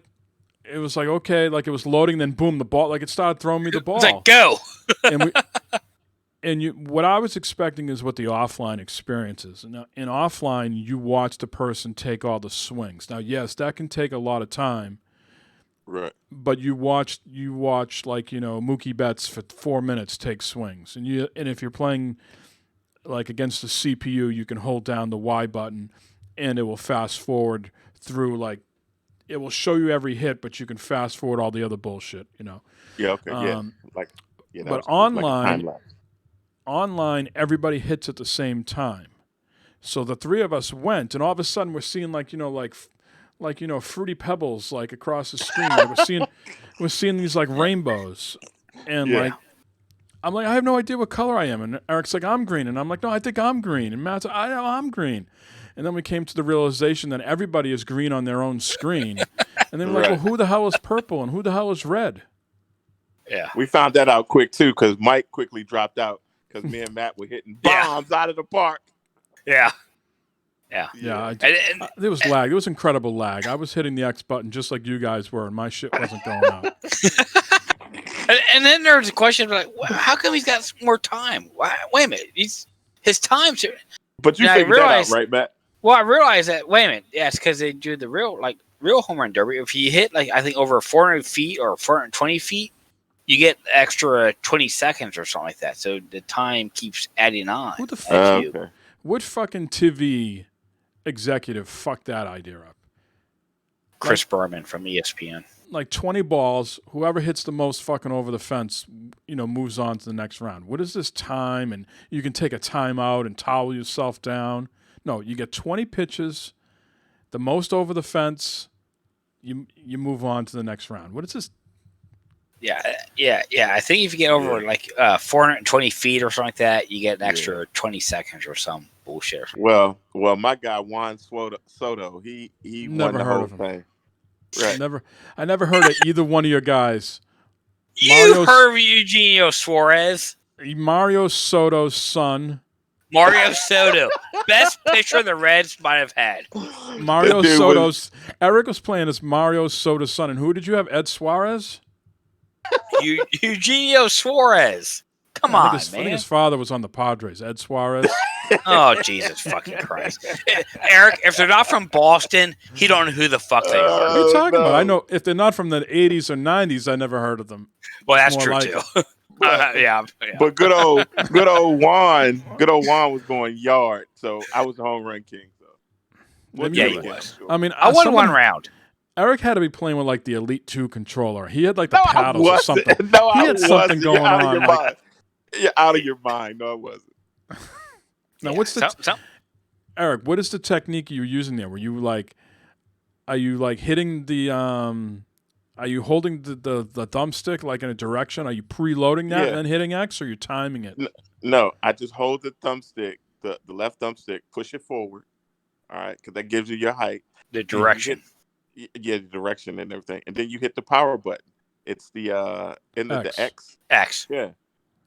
it was like, okay, like it was loading, then boom, the ball, like it started throwing me the ball. It's like, go! And what I was expecting is what the offline experience is. Now, in offline, you watch the person take all the swings. Now, yes, that can take a lot of time. Right. But you watch like Mookie Betts for 4 minutes take swings, and if you're playing like against the CPU, you can hold down the Y button, and it will fast forward through it will show you every hit, but you can fast forward all the other bullshit. Yeah. Okay. Yeah. That But was cool. Like a online, time-lapse. everybody hits at the same time. So the three of us went, and all of a sudden we're seeing Fruity Pebbles across the screen. We're seeing these rainbows, and Yeah. I'm like, I have no idea what color I am, and Eric's like, I'm green, and I'm like, no, I think I'm green, and Matt's like, I know I'm green, and then we came to the realization that everybody is green on their own screen, and then we're like, well, who the hell is purple and who the hell is red? Yeah. We found that out quick too, because Mike quickly dropped out because me and Matt were hitting bombs out of the park. Yeah. Yeah, there was lag. There was incredible lag. I was hitting the X button just like you guys were, and my shit wasn't going out. and then there's a question how come he's got more time? Wait a minute, his time's. But you figured that out, right, Matt? Well, I realized that. Wait a minute, yeah, it's because they do the real home run derby. If you hit I think over 400 feet or 420 feet, you get extra 20 seconds or something like that. So the time keeps adding on. Who the fuck? Okay. What fucking TV executive fucked that idea up? Chris Berman from ESPN. 20 balls, whoever hits the most fucking over the fence, moves on to the next round. What is this time? And you can take a timeout and towel yourself down. No, you get 20 pitches, the most over the fence, you move on to the next round. What is this? Yeah. I think if you get over 420 feet or something like that, you get an extra 20 seconds or some bullshit. Well, my guy Juan Soto, he Never won the heard whole of him. thing. Right. I never heard of either one of your guys. You heard of Eugenio Suarez? Mario Soto's son. Mario Soto, best pitcher the Reds might have had. Mario Soto's. Eric was playing as Mario Soto's son, and who did you have? Ed Suarez. Eugenio Suarez. Come on, man. I think his father was on the Padres. Ed Suarez. Oh, Jesus fucking Christ. Eric, if they're not from Boston, he don't know who the fuck they are. What are you talking about? I know if they're not from the 80s or 90s, I never heard of them. Well, that's true, too. Yeah. But good old Juan was going yard, so I was the home run king. So he was. I mean, I won one round. Eric had to be playing with the Elite 2 controller. He had the paddles or something. No, he had something going on. You're out of your mind. No, it wasn't. Now, what's the Eric? What is the technique you're using there? Were you are you hitting the Are you holding the thumbstick in a direction? Are you preloading that and then hitting X, or are you timing it? No, I just hold the thumbstick, the left thumbstick, push it forward. All right, because that gives you your height, the direction. The direction and everything, and then you hit the power button. It's the the X. X. Yeah,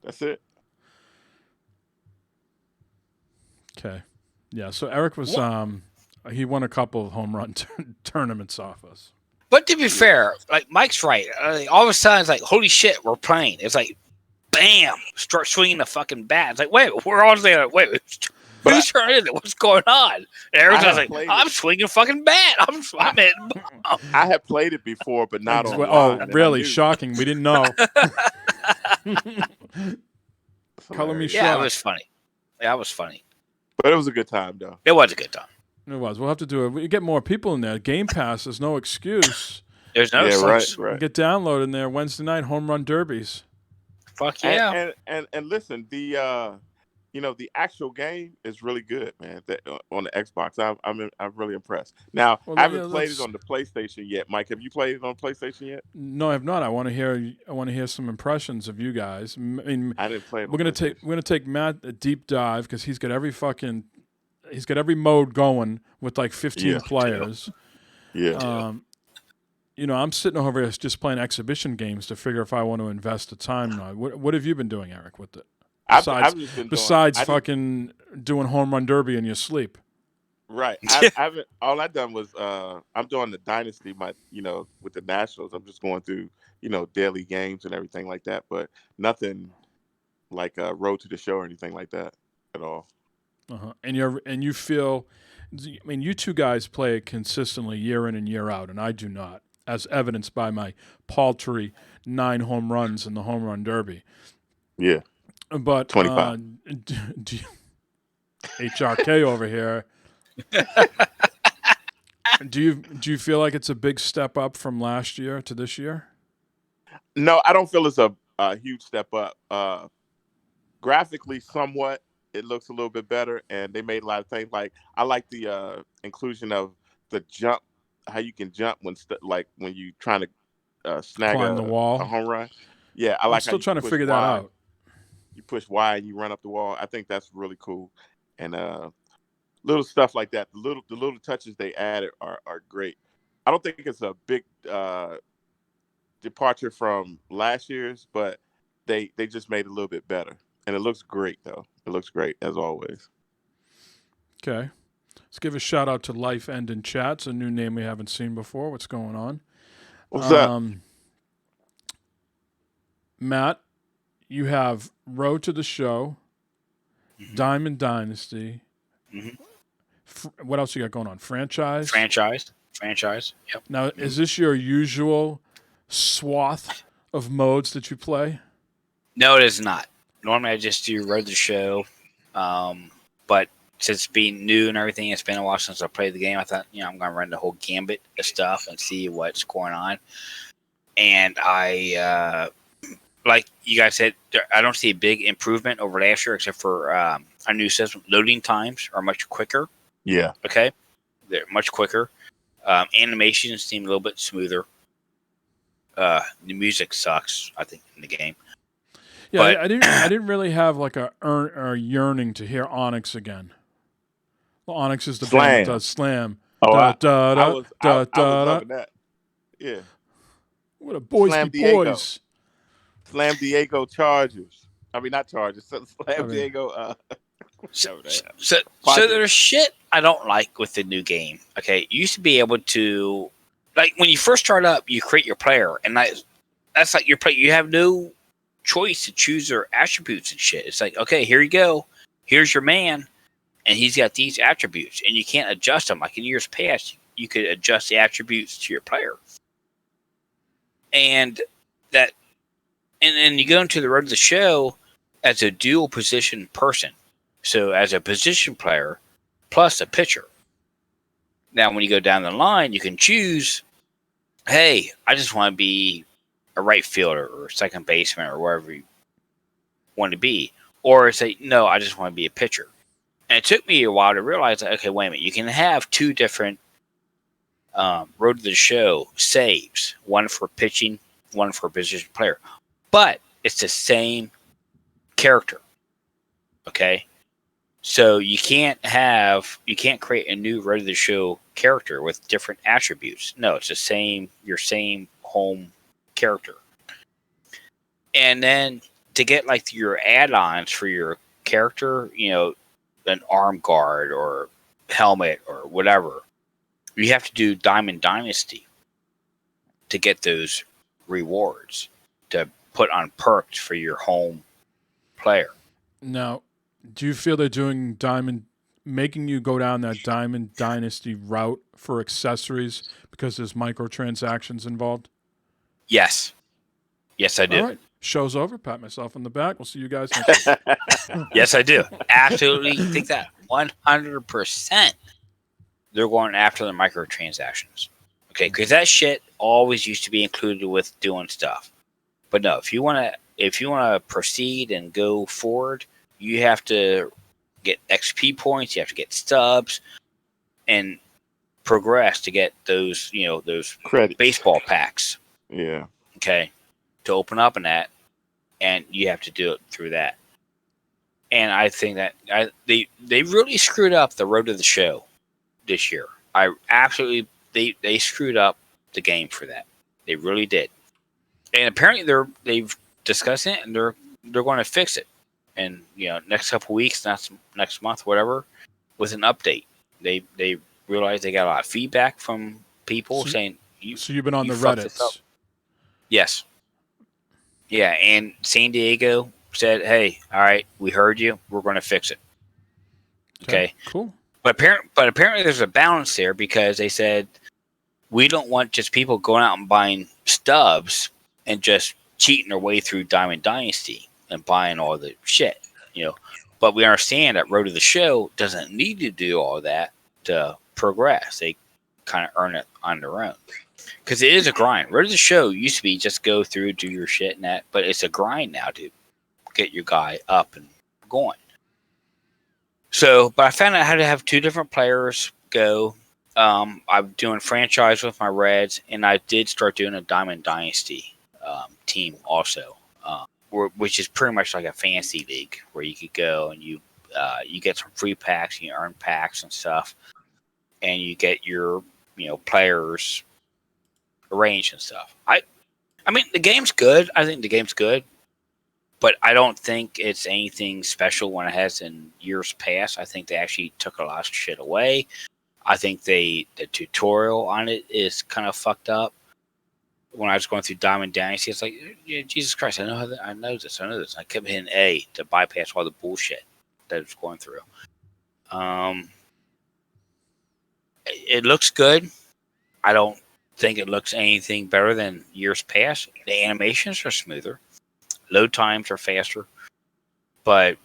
that's it. Okay. Yeah. So Eric was he won a couple of home run tournaments off us. But to be fair, Mike's right. All of a sudden, it's holy shit, we're playing. It's bam, start swinging the fucking bat. It's wait, we're all there. Wait, whose turn is it? What's going on? And everyone's I'm swinging a fucking bat. I'm hitting bomb. I had played it before, but not on. Oh, really? Shocking. We didn't know. Color me shocked. Yeah, it was funny. Yeah, it was funny. But it was a good time, though. It was a good time. It was. We'll have to do it. We get more people in there. Game Pass is no excuse. There's no excuse. Right. Get downloaded in there Wednesday night home run derbies. Fuck yeah. And listen, the actual game is really good, man. On the Xbox, I'm really impressed. Now, I haven't played it on the PlayStation yet. Mike, have you played it on PlayStation yet? No, I have not. I want to hear some impressions of you guys. I mean, I didn't play it. We're gonna take Matt a deep dive because he's got every mode going with 15 players. Yeah. I'm sitting over here just playing exhibition games to figure if I want to invest the time or not. What have you been doing, Eric, with it? Besides fucking doing home run derby in your sleep. Right. All I've done was I'm doing the Dynasty, with the Nationals. I'm just going through, daily games and everything like that, but nothing like Road to the Show or anything like that at all. And you feel, I mean, you two guys play it consistently year in and year out, and I do not, as evidenced by my paltry 9 home runs in the home run derby. Yeah, But 25. HRK over here. Do you feel like it's a big step up from last year to this year? No, I don't feel it's a huge step up. Graphically, somewhat, it looks a little bit better, and they made a lot of things. Like I like the inclusion of the jump, how you can jump like when you trying to snag Climb the wall. a home run. Yeah, I I'm like still how you trying to push figure that Y. out. You push Y and you run up the wall. I think that's really cool, and little stuff like that. The little touches they added are great. I don't think it's a big departure from last year's, but they just made it a little bit better, and it looks great though. It looks great as always. Okay. Let's give a shout out to Life End in Chat. It's a new name we haven't seen before. What's going on? What's up? Matt, you have Road to the Show, Diamond Dynasty. What else you got going on? Franchise? Franchise. Yep. Now, is this your usual swath of modes that you play? No, it is not. Normally, I just do Road to the Show. But since being new and everything, it's been a while since I played the game. I thought, I'm going to run the whole gambit of stuff and see what's going on. And I, like you guys said, I don't see a big improvement over last year, except for our new system. Loading times are much quicker. Yeah. Okay. They're much quicker. Animations seem a little bit smoother. The music sucks, I think, in the game. Yeah, but I didn't really have like a yearning to hear Onyx again. Well, Onyx is the band that does Slam. Oh, I was loving that. Yeah. What a boys Slam be Diego. boys. Slam Diego Chargers. I mean, not Chargers. Slam Diego. So there's shit I don't like with the new game. Okay, you used to be able to, like when you first start up, you create your player, and that's like your play. You have no choice to choose their attributes and shit. It's like, okay, here you go. Here's your man, and he's got these attributes, and you can't adjust them. Like in years past, you could adjust the attributes to your player, and then you go into the Road to the Show as a dual position person. So as a position player plus a pitcher. Now, when you go down the line, you can choose, hey, I just want to be a right fielder or second baseman or wherever you want to be. Or say, no, I just want to be a pitcher. And it took me a while to realize that, okay, wait a minute, you can have two different Road to the Show saves. One for pitching, one for a position player. But it's the same character. Okay? So you can't create a new Road to the Show character with different attributes. No, it's your same home character. And then to get like your add-ons for your character, an arm guard or helmet or whatever, you have to do Diamond Dynasty to get those rewards to put on perks for your home player. Now, do you feel they're doing making you go down that Diamond Dynasty route for accessories because there's microtransactions involved? Yes. Yes, I do. All right. Show's over. Pat myself on the back. We'll see you guys next week. Yes, I do. Absolutely think that 100%. They're going after the microtransactions. Okay, because that shit always used to be included with doing stuff. But no, if you want to proceed and go forward, you have to get XP points, you have to get stubs, and progress to get those, those credits. Baseball packs. Yeah. Okay, to open up in that, and you have to do it through that. And I think that they really screwed up the Road to the Show this year. They screwed up the game for that. They really did. And apparently they've discussed it, and they're going to fix it. And next couple weeks, next month, whatever, with an update. They realized they got a lot of feedback from people saying, "So you've been on the Reddits?" Yes. Yeah, and San Diego said, "Hey, all right, we heard you. We're going to fix it." Okay. Cool. But apparently there's a balance there because they said we don't want just people going out and buying stubs and just cheating their way through Diamond Dynasty and buying all the shit, But we understand that Road to the Show doesn't need to do all that to progress. They kind of earn it on their own because it is a grind. Road to the Show used to be just go through, do your shit and that, but it's a grind now to get your guy up and going. So, but I found out how to have 2 different players go. I'm doing franchise with my Reds, and I did start doing a Diamond Dynasty team also, which is pretty much like a fantasy league where you could go and you get some free packs, you earn packs and stuff, and you get your players arranged and stuff. I mean the game's good. I think the game's good. But I don't think it's anything special when it has in years past. I think they actually took a lot of shit away. I think the tutorial on it is kind of fucked up. When I was going through Diamond Dynasty, it's like, Jesus Christ, I know this. I kept hitting A to bypass all the bullshit that it's going through. It looks good. I don't think it looks anything better than years past. The animations are smoother. Load times are faster, but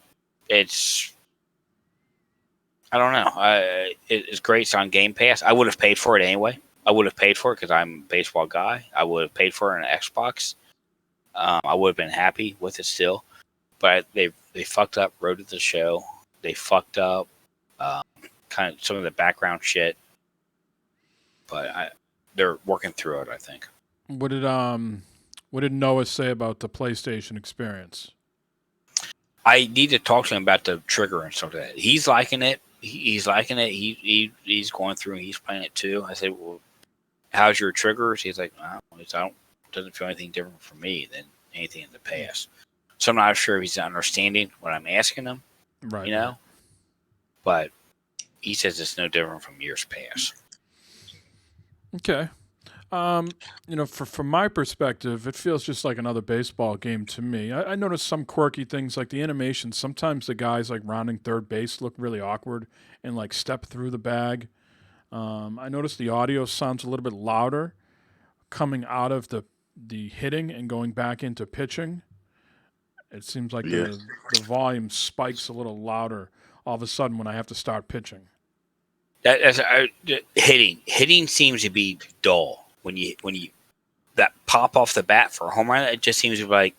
it's, I don't know. It's great. It's on Game Pass. I would have paid for it anyway. I would have paid for it because I'm a baseball guy. I would have paid for it on an Xbox. I would have been happy with it still, but they fucked up Road to the Show. They fucked up kind of some of the background shit, but they're working through it, I think. What did Noah say about the PlayStation experience? I need to talk to him about the trigger and stuff like that. He's liking it. He's liking it. He's going through and he's playing it too. I said, "Well, how's your triggers?" He's like, "It doesn't feel anything different for me than anything in the past." So I'm not sure if he's understanding what I'm asking him, right? But he says it's no different from years past. Okay. From my perspective, it feels just like another baseball game to me. I noticed some quirky things like the animation. Sometimes the guys like rounding third base look really awkward and like step through the bag. I noticed the audio sounds a little bit louder coming out of the hitting and going back into pitching. It seems like the volume spikes a little louder all of a sudden when I have to start pitching. Hitting seems to be dull. When you that pop off the bat for a home run, it just seems to be like,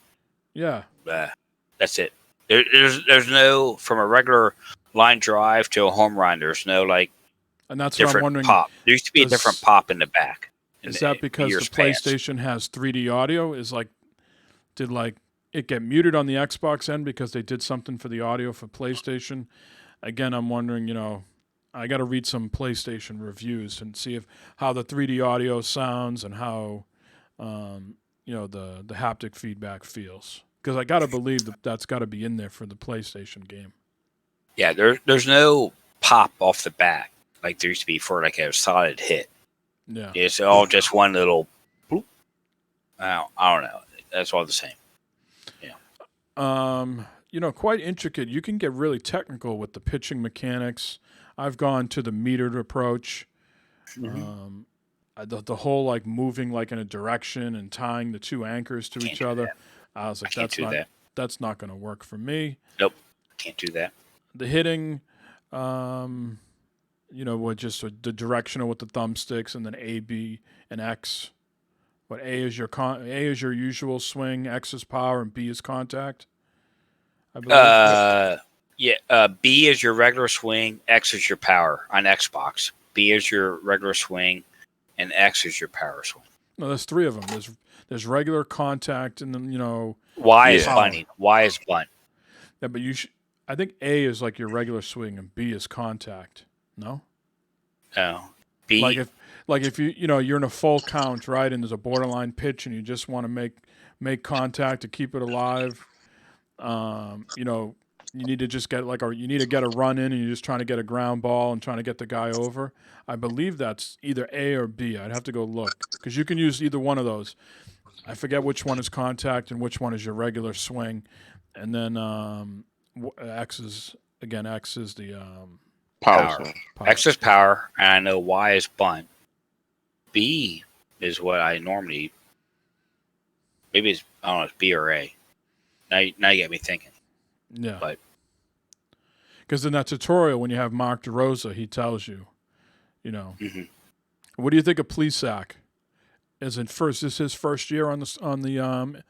that's it. There's no, from a regular line drive to a home run, there's no like, and that's different what I'm wondering. Pop. There used to be a different pop in the back. Is that because the PlayStation has 3D audio? Did it get muted on the Xbox end because they did something for the audio for PlayStation? Again, I'm wondering, I got to read some PlayStation reviews and see how the 3D audio sounds and how, the haptic feedback feels. Because I got to believe that's got to be in there for the PlayStation game. Yeah, there's no pop off the bat like there used to be for like a solid hit. Yeah, it's all just one little bloop. I don't know. That's all the same. Yeah. Quite intricate. You can get really technical with the pitching mechanics. I've gone to the metered approach. Mm-hmm. The whole like moving like in a direction and tying the 2 anchors to each other. I was like, that's not going to work for me. Nope, can't do that. The hitting, with just the directional with the thumbsticks and then A, B, and X. What A is your usual swing, X is power, and B is contact. I believe. B is your regular swing, X is your power on Xbox. B is your regular swing, and X is your power swing. No, there's 3 of them. There's regular, contact, and then Y is bunting. Y is bunt. Yeah, but I think A is like your regular swing and B is contact. No. No. B. Like if you're in a full count, right, and there's a borderline pitch and you just want to make contact to keep it alive. You need to just get you need to get a run in and you're just trying to get a ground ball and trying to get the guy over. I believe that's either A or B. I'd have to go look because you can use either one of those. I forget which one is contact and which one is your regular swing. And then X is the Power. Power. Son. X is power, and I know Y is bunt. B is what I normally. Maybe it's, I don't know, it's B or A. Now you get me thinking. Yeah. But because in that tutorial, when you have Mark DeRosa, he tells you, Mhm. What do you think of Plesac? Is this his first year on the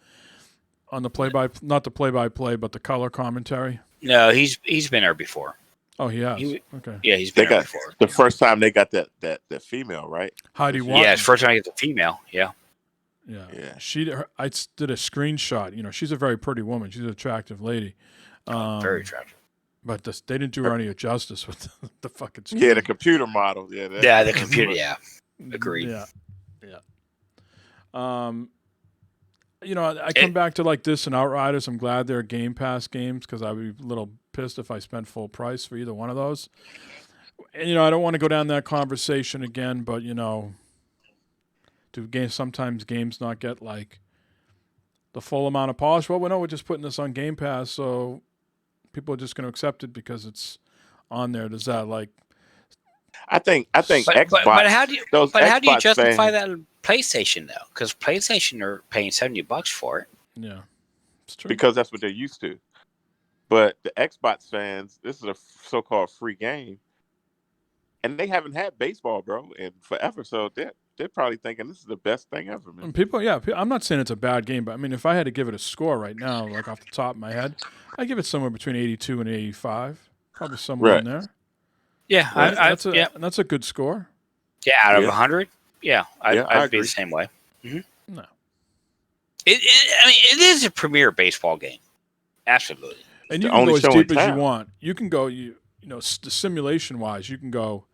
not the play-by-play, but the color commentary? No, he's been there before. Oh, he has. He- Okay. Yeah, he's They been there got before. the first time they got that female, right? Heidi Yeah, Watton. Yeah, it's first time I get the female. Yeah. Yeah. Yeah. I did a screenshot. She's a very pretty woman. She's an attractive lady. Very attractive. But they didn't do her any justice with the fucking screen. Yeah, the computer model. Yeah. Yeah, the computer. Yeah. Agreed. Yeah. I come back to like this and Outriders. I'm glad they're Game Pass games because I'd be a little pissed if I spent full price for either one of those. And I don't want to go down that conversation again, but do sometimes games not get like the full amount of polish? Well, we're just putting this on Game Pass, so people are just going to accept it because it's on there. Does that like? I think Xbox. But how do you? those But how do you Xbox justify fans- that on PlayStation though? Because PlayStation are paying $70 for it. Yeah, it's true. Because that's what they're used to. But the Xbox fans, this is a so-called free game, and they haven't had baseball, bro, in forever. So they're probably thinking this is the best thing ever, man. And people, I'm not saying it's a bad game, but I mean, if I had to give it a score right now, like off the top of my head, I'd give it somewhere between 82 and 85, probably somewhere in there. Yeah, That's a good score. Yeah, out of Yeah. 100. Yeah, I I'd be agree. the same way. Mm-hmm. No. It is a premier baseball game. Absolutely. And the you can only go as show in deep as you town. want. You can go, the simulation wise, you can go,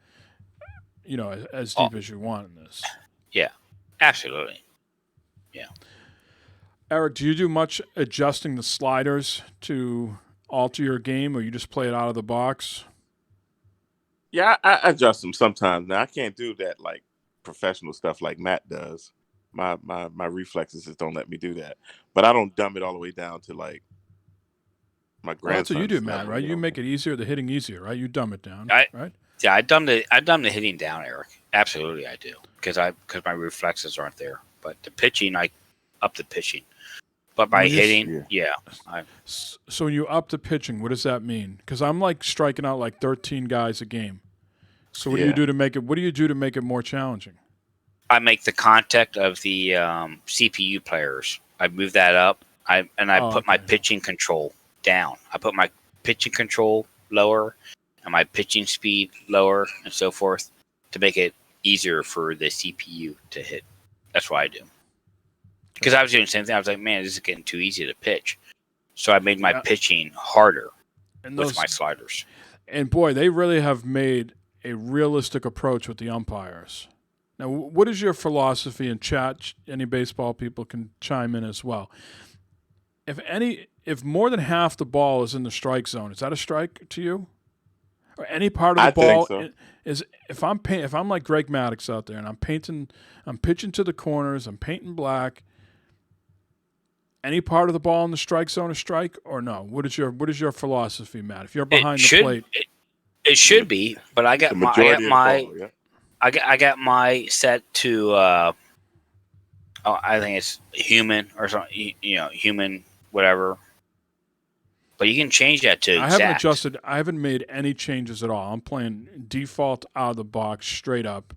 as deep as you want in this. Yeah, absolutely. Yeah. Eric, do you do much adjusting the sliders to alter your game, or you just play it out of the box? Yeah, I adjust them sometimes. Now I can't do that like professional stuff like Matt does. My reflexes just don't let me do that. But I don't dumb it all the way down to like my Well, that's grandson. what you do, Matt, right? You make it easier, the hitting easier, right? You dumb it down, right? Yeah, I dumb the hitting down, Eric. Absolutely, I do because my reflexes aren't there. But the pitching, I up the pitching. But by Well, hitting, So when you up the pitching, what does that mean? Because I'm like striking out like 13 guys a game. So what do you do to make it? What do you do to make it more challenging? I make the contact of the CPU players. I move that up. I put my pitching control down. I put my pitching control lower and my pitching speed lower and so forth to make it easier for the CPU to hit. That's what I do. Because I was doing the same thing. I was like, man, this is getting too easy to pitch. So I made my pitching harder with my sliders. And boy, they really have made a realistic approach with the umpires. Now, what is your philosophy in chat? Any baseball people can chime in as well. If more than half the ball is in the strike zone, is that a strike to you? Or any part of the ball think so. is if I'm like Greg Maddox out there and I'm pitching to the corners, I'm painting black. Any part of the ball in the strike zone a strike or no? What is your philosophy, Matt? If you're behind the plate, it should be, but I got The majority of the ball, yeah. I got my set to I think it's human or something, human whatever. But you can change that to exact. I haven't made any changes at all. I'm playing default out of the box straight up,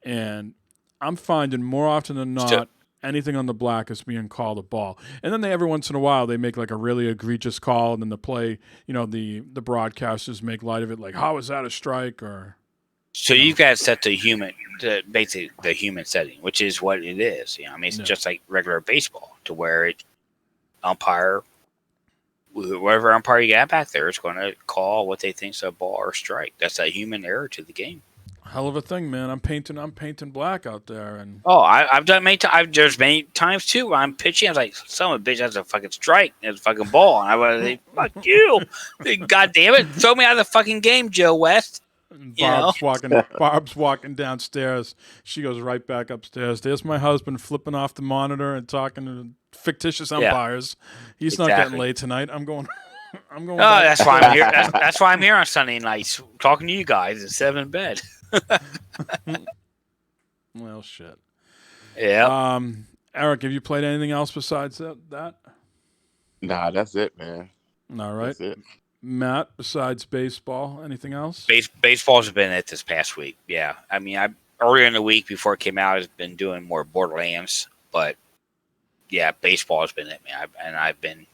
and I'm finding more often than not anything on the black is being called a ball. And then every once in a while they make like a really egregious call, and then the play, the broadcasters make light of it, like how is that a strike or. So you've got it set to human, to basically the human setting, which is what it is. It's just like regular baseball, to where whatever umpire you got back there is going to call what they think's a ball or strike. That's a human error to the game. Hell of a thing, man. I'm painting black out there, and I've done there's many times too where I'm pitching. I was like, son of a bitch, that's a fucking strike. That's a fucking ball. And I was like, fuck you. God damn it. Throw me out of the fucking game, Joe West. Barb's walking downstairs. She goes right back upstairs. There's my husband flipping off the monitor and talking to fictitious umpires. He's not getting laid tonight. I'm going. I'm going. Oh, that's why I'm here. That's why I'm here on Sunday nights talking to you guys instead of in bed. Well, shit. Yeah. Eric, have you played anything else besides that? Nah, that's it, man. All right. That's it. Matt, besides baseball, anything else? Baseball's been it this past week. Yeah. I mean, earlier in the week before it came out, I've been doing more Borderlands, but yeah, baseball has been it, man. I've been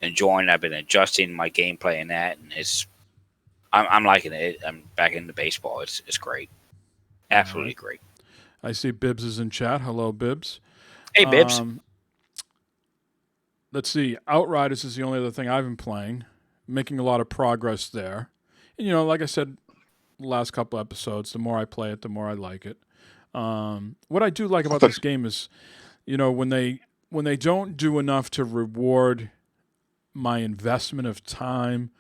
enjoying. I've been adjusting my gameplay in that, and I'm liking it. I'm back into baseball. It's great, absolutely great. I see Bibbs is in chat. Hello, Bibbs. Hey, Bibbs. Let's see. Outriders is the only other thing I've been playing. Making a lot of progress there. And, like I said the last couple episodes, the more I play it, the more I like it. What I do like about this game is, when they don't do enough to reward my investment of time,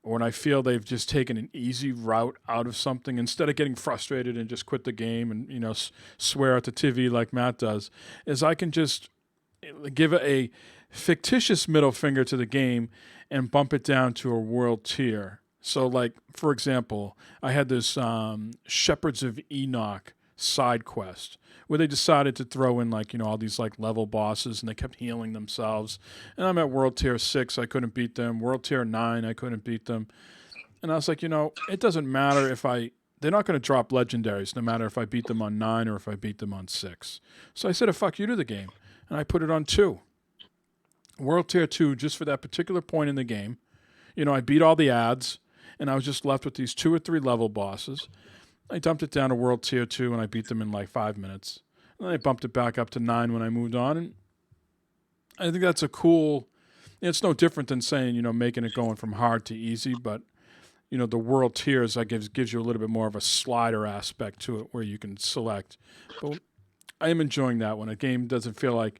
or when I feel they've just taken an easy route out of something, instead of getting frustrated and just quit the game and, swear at the TV like Matt does, is I can just give it a fictitious middle finger to the game and bump it down to a world tier. So, like, for example, I had this Shepherds of Enoch side quest where they decided to throw in, all these, level bosses, and they kept healing themselves. And I'm at World Tier 6, I couldn't beat them. World Tier 9, I couldn't beat them. And I was like, it doesn't matter if they're not going to drop legendaries, no matter if I beat them on 9 or if I beat them on 6. So I said, fuck you to the game. And I put it on 2. World Tier 2, just for that particular point in the game. I beat all the ads, and I was just left with these 2 or 3 level bosses. I dumped it down to World Tier 2, and I beat them in 5 minutes. And then I bumped it back up to 9 when I moved on, and I think that's a cool... It's no different than saying, making it going from hard to easy, but, the world tiers, gives you a little bit more of a slider aspect to it where you can select. But I am enjoying that when a game doesn't feel like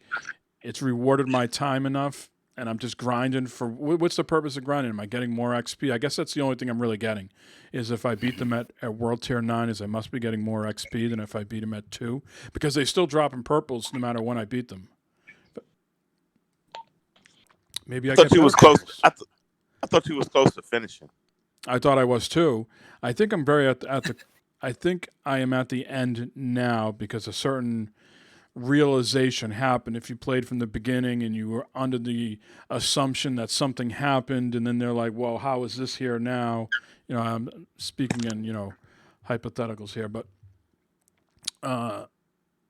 it's rewarded my time enough, and I'm just grinding for... What's the purpose of grinding? Am I getting more XP? I guess that's the only thing I'm really getting, is if I beat them at World Tier 9, is I must be getting more XP than if I beat them at 2, because they still drop in purples no matter when I beat them. But maybe I thought you was close. I thought you was close to finishing. I thought I was too. I think I'm very at the... I think I am at the end now because a certain realization happened. If you played from the beginning and you were under the assumption that something happened, and then they're like, well, how is this here now? I'm speaking in, hypotheticals here, but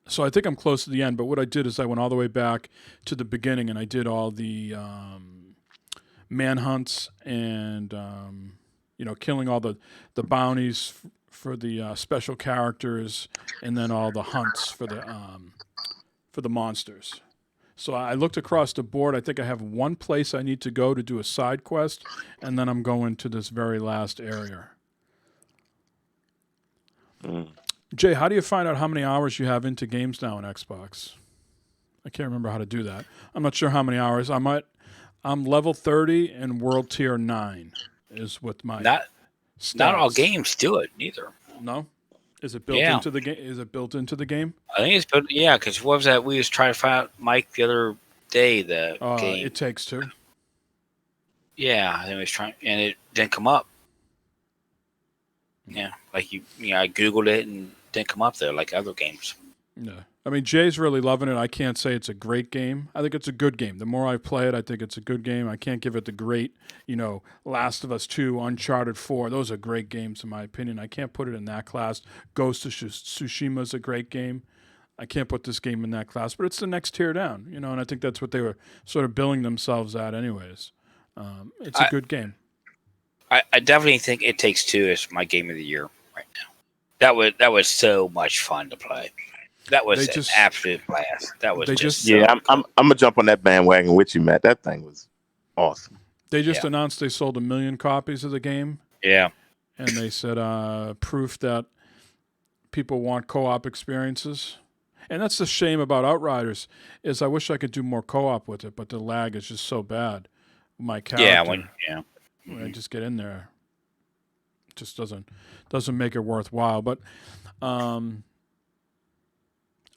so I think I'm close to the end. But what I did is I went all the way back to the beginning, and I did all the manhunts and killing all the bounties for the special characters, and then all the hunts for the monsters. So I looked across the board. I think I have one place I need to go to do a side quest, and then I'm going to this very last area. Jay, how do you find out how many hours you have into games now on Xbox? I can't remember how to do that. I'm not sure how many hours. I'm level 30 and World Tier 9 is with my Not all stats. games do it neither. No? Is it built into the game? Is it built into the game? I think it's built. Yeah, because what was that? We was trying to find out Mike the other day. The game. It Takes Two. Yeah, I think we was trying, and it didn't come up. Yeah, I googled it and it didn't come up there like other games. Yeah, I mean Jay's really loving it. I can't say it's a great game. I think it's a good game. The more I play it, I think it's a good game. I can't give it the great, Last of Us 2, Uncharted 4. Those are great games in my opinion. I can't put it in that class. Ghost of Tsushima is a great game. I can't put this game in that class, but it's the next tier down, and I think that's what they were sort of billing themselves at anyways. It's a good game. I definitely think It Takes Two is my game of the year right now. That was so much fun to play. That was an absolute blast. That was I'm gonna jump on that bandwagon with you, Matt. That thing was awesome. They just announced they sold 1 million copies of the game. Yeah, and they said proof that people want co-op experiences. And that's the shame about Outriders is I wish I could do more co-op with it, but the lag is just so bad. My character. When I just get in there, just doesn't make it worthwhile. But I'm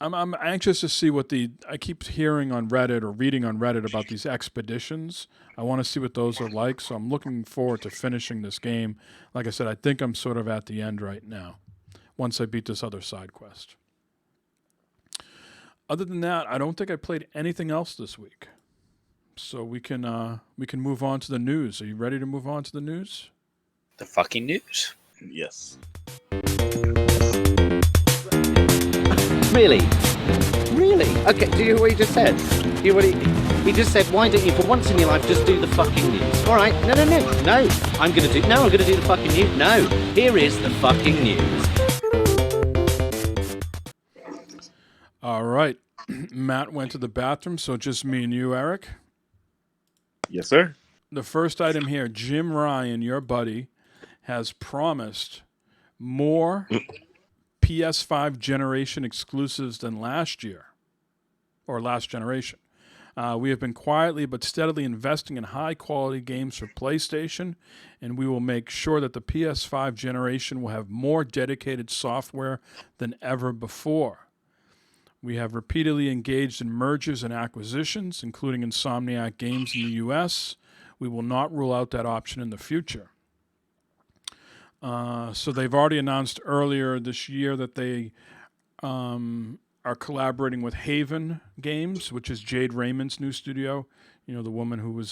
anxious to see what I keep hearing on Reddit or reading on Reddit about these expeditions. I want to see what those are like. So I'm looking forward to finishing this game. Like I said, I think I'm sort of at the end right now. Once I beat this other side quest. Other than that, I don't think I played anything else this week. So we can move on to the news. Are you ready to move on to the news? The fucking news. Yes. Really? Okay, do you hear what he just said? Do you hear what he just said? Why don't you, for once in your life, just do the fucking news? All right, no. I'm gonna do the fucking news. No, here is the fucking news. All right. Matt went to the bathroom, so just me and you, Eric. Yes, sir. The first item here, Jim Ryan, your buddy, has promised more PS5 generation exclusives than last year, or last generation. We have been quietly but steadily investing in high-quality games for PlayStation, and we will make sure that the PS5 generation will have more dedicated software than ever before. We have repeatedly engaged in mergers and acquisitions, including Insomniac Games in the U.S. We will not rule out that option in the future. So they've already announced earlier this year that they are collaborating with Haven Games, which is Jade Raymond's new studio. You know, the woman who was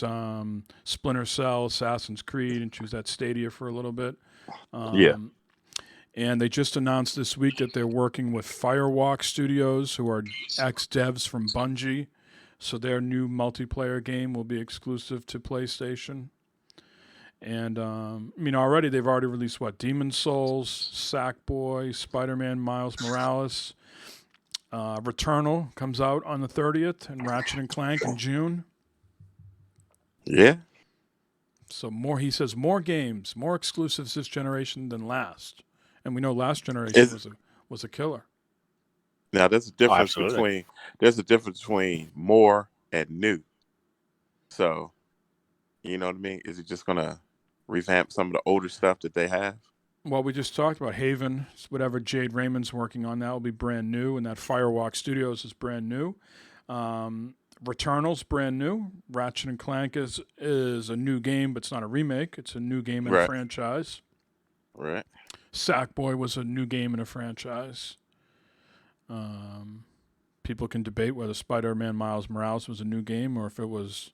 Splinter Cell, Assassin's Creed, and she was at Stadia for a little bit. Yeah. And they just announced this week that they're working with Firewalk Studios, who are ex-devs from Bungie. So their new multiplayer game will be exclusive to PlayStation. And, already they've already released, Demon's Souls, Sackboy, Spider-Man, Miles Morales. Returnal comes out on the 30th, and Ratchet & Clank in June. Yeah. So he says more games, more exclusives this generation than last. And we know last generation was a killer. Now there's a difference between more and new. So, you know what I mean? Is it just gonna revamp some of the older stuff that they have? Well, we just talked about Haven. Whatever Jade Raymond's working on, that will be brand new, and that Firewalk Studios is brand new. Returnal's brand new. Ratchet & Clank is a new game, but it's not a remake. It's a new game in a franchise. Right. Sackboy was a new game in a franchise. People can debate whether Spider-Man Miles Morales was a new game or if it was...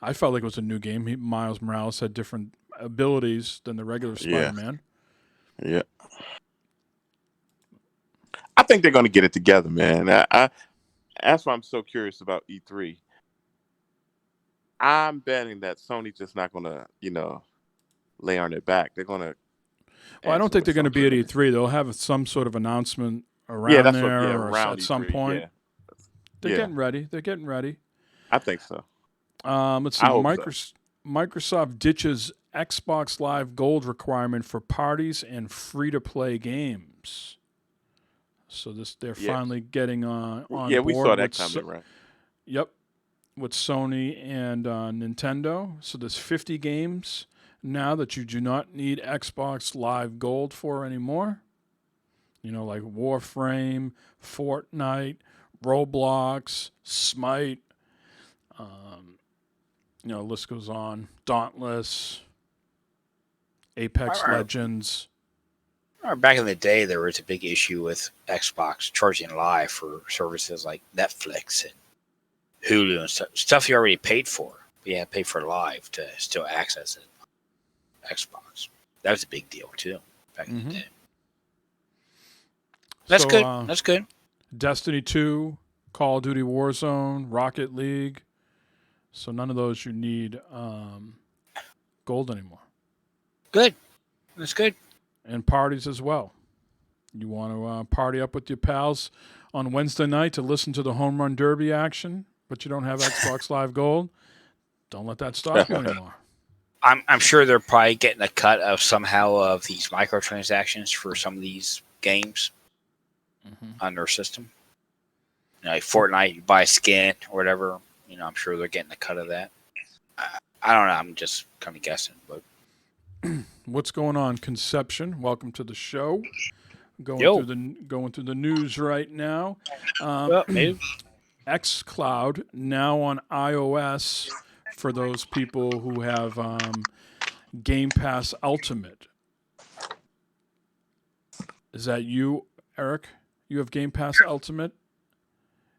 I felt like it was a new game. Miles Morales had different abilities than the regular Spider-Man. Yeah. I think they're going to get it together, man. That's why I'm so curious about E3. I'm betting that Sony's just not going to, lay on their back. They're going to... Well, I don't think they're going to be at E3. They'll have some sort of announcement around at some E3, point. Yeah. They're getting ready. They're getting ready. I think so. Let's see. Microsoft ditches Xbox Live Gold requirement for parties and free-to-play games. So they're finally getting on board. Yeah, we saw that coming, right? Yep, with Sony and Nintendo. So there's 50 games now that you do not need Xbox Live Gold for anymore. Like Warframe, Fortnite, Roblox, Smite. List goes on. Dauntless, Apex Legends. Back in the day, there was a big issue with Xbox charging live for services like Netflix and Hulu and stuff you already paid for. But you had to pay for live to still access it. Xbox. That was a big deal too back in the day. That's good. That's good. Destiny 2, Call of Duty Warzone, Rocket League. So none of those you need gold anymore. Good. That's good. And parties as well. You want to party up with your pals on Wednesday night to listen to the Home Run Derby action, but you don't have Xbox Live Gold? Don't let that stop you anymore. I'm sure they're probably getting a cut of these microtransactions for some of these games on their system. Like Fortnite, you buy a skin or whatever. I'm sure they're getting a cut of that. I don't know. I'm just kind of guessing, but What's going on, Conception? Welcome to the show. Going Yo. through the news right now. Maybe. xCloud now on iOS for those people who have Game Pass Ultimate. Is that you, Eric? You have Game Pass Ultimate,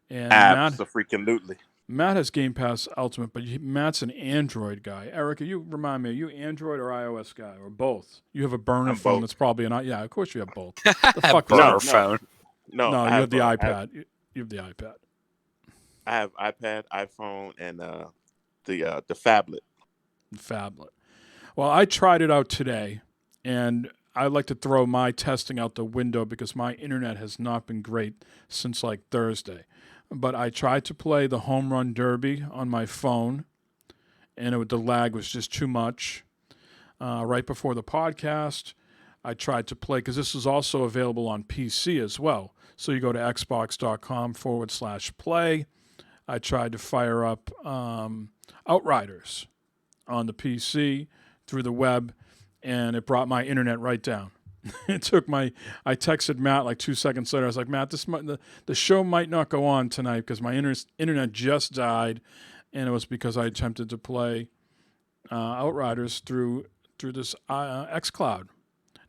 and Absolutely. Matt has Game Pass Ultimate, but Matt's an Android guy. Eric, remind me, are you Android or iOS guy, or both? You have a burner phone both. that's probably yeah, of course you have both. The fuck is Burner that? phone. No, You I have the I iPad. You have the iPad. I have iPad, iPhone, and the phablet. Phablet. Well, I tried it out today, and I like to throw my testing out the window because my internet has not been great since like Thursday. But I tried to play the Home Run Derby on my phone, and the lag was just too much. Right before the podcast, I tried to play, because this is also available on PC as well. So you go to xbox.com/play. I tried to fire up Outriders on the PC through the web, and it brought my internet right down. I texted Matt like 2 seconds later. I was like, Matt, the show might not go on tonight because my internet just died, and it was because I attempted to play Outriders through this xCloud.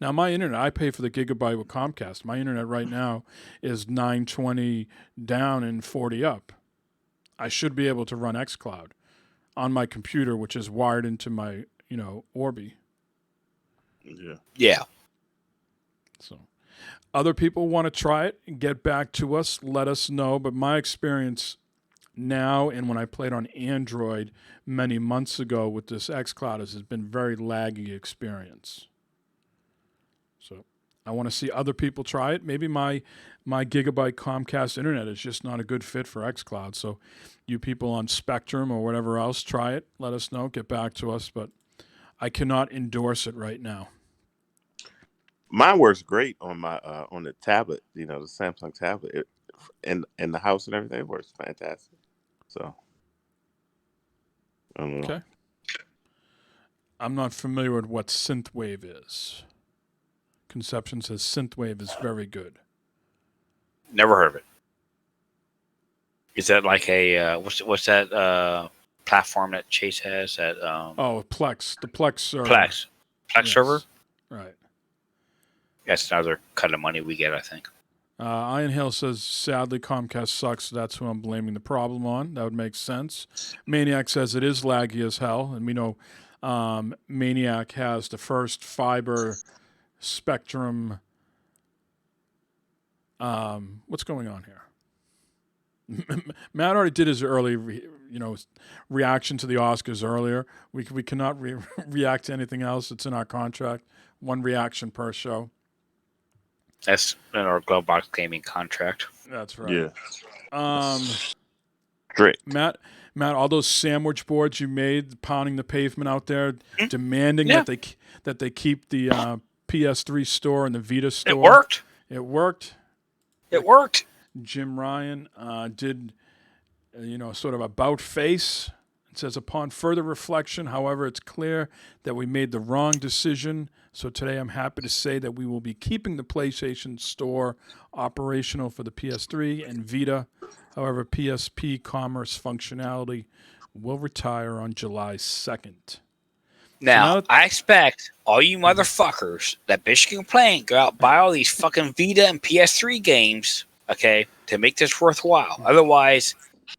Now, my internet, I pay for the gigabyte with Comcast. My internet right now is 920 down and 40 up. I should be able to run xCloud on my computer, which is wired into my, Orbi. Yeah. So, other people want to try it, get back to us, let us know. But my experience now, and when I played on Android many months ago with this xCloud, has been very laggy experience. So, I want to see other people try it. Maybe my gigabyte Comcast internet is just not a good fit for xCloud. So, you people on Spectrum or whatever else, try it. Let us know. Get back to us. But I cannot endorse it right now. Mine works great on my on the tablet. The Samsung tablet. In the house and everything, it works fantastic. So, I don't know. Okay. I'm not familiar with what synthwave is. Conception says synthwave is very good. Never heard of it. Is that like a what's that platform that Chase has? That Plex, the Plex server. Plex Yes. server. Right. That's another cut of money we get, I think. Iron Hill says, sadly, Comcast sucks. So that's who I'm blaming the problem on. That would make sense. Maniac says it is laggy as hell. And we know Maniac has the first fiber spectrum. What's going on here? Matt already did his early, reaction to the Oscars earlier. We cannot react to anything else. It's in our contract. One reaction per show. That's in our Glovebox Gaming contract. That's right. Yeah. Strict. Matt, all those sandwich boards you made, pounding the pavement out there, demanding that they keep the PS3 store and the Vita store. It worked. Jim Ryan did, sort of about face. It says, upon further reflection, however, it's clear that we made the wrong decision. So today I'm happy to say that we will be keeping the PlayStation Store operational for the PS3 and Vita. However, PSP commerce functionality will retire on July 2nd. Now, I expect all you motherfuckers that bitch can complain, go out and buy all these fucking Vita and PS3 games, okay, to make this worthwhile. Otherwise,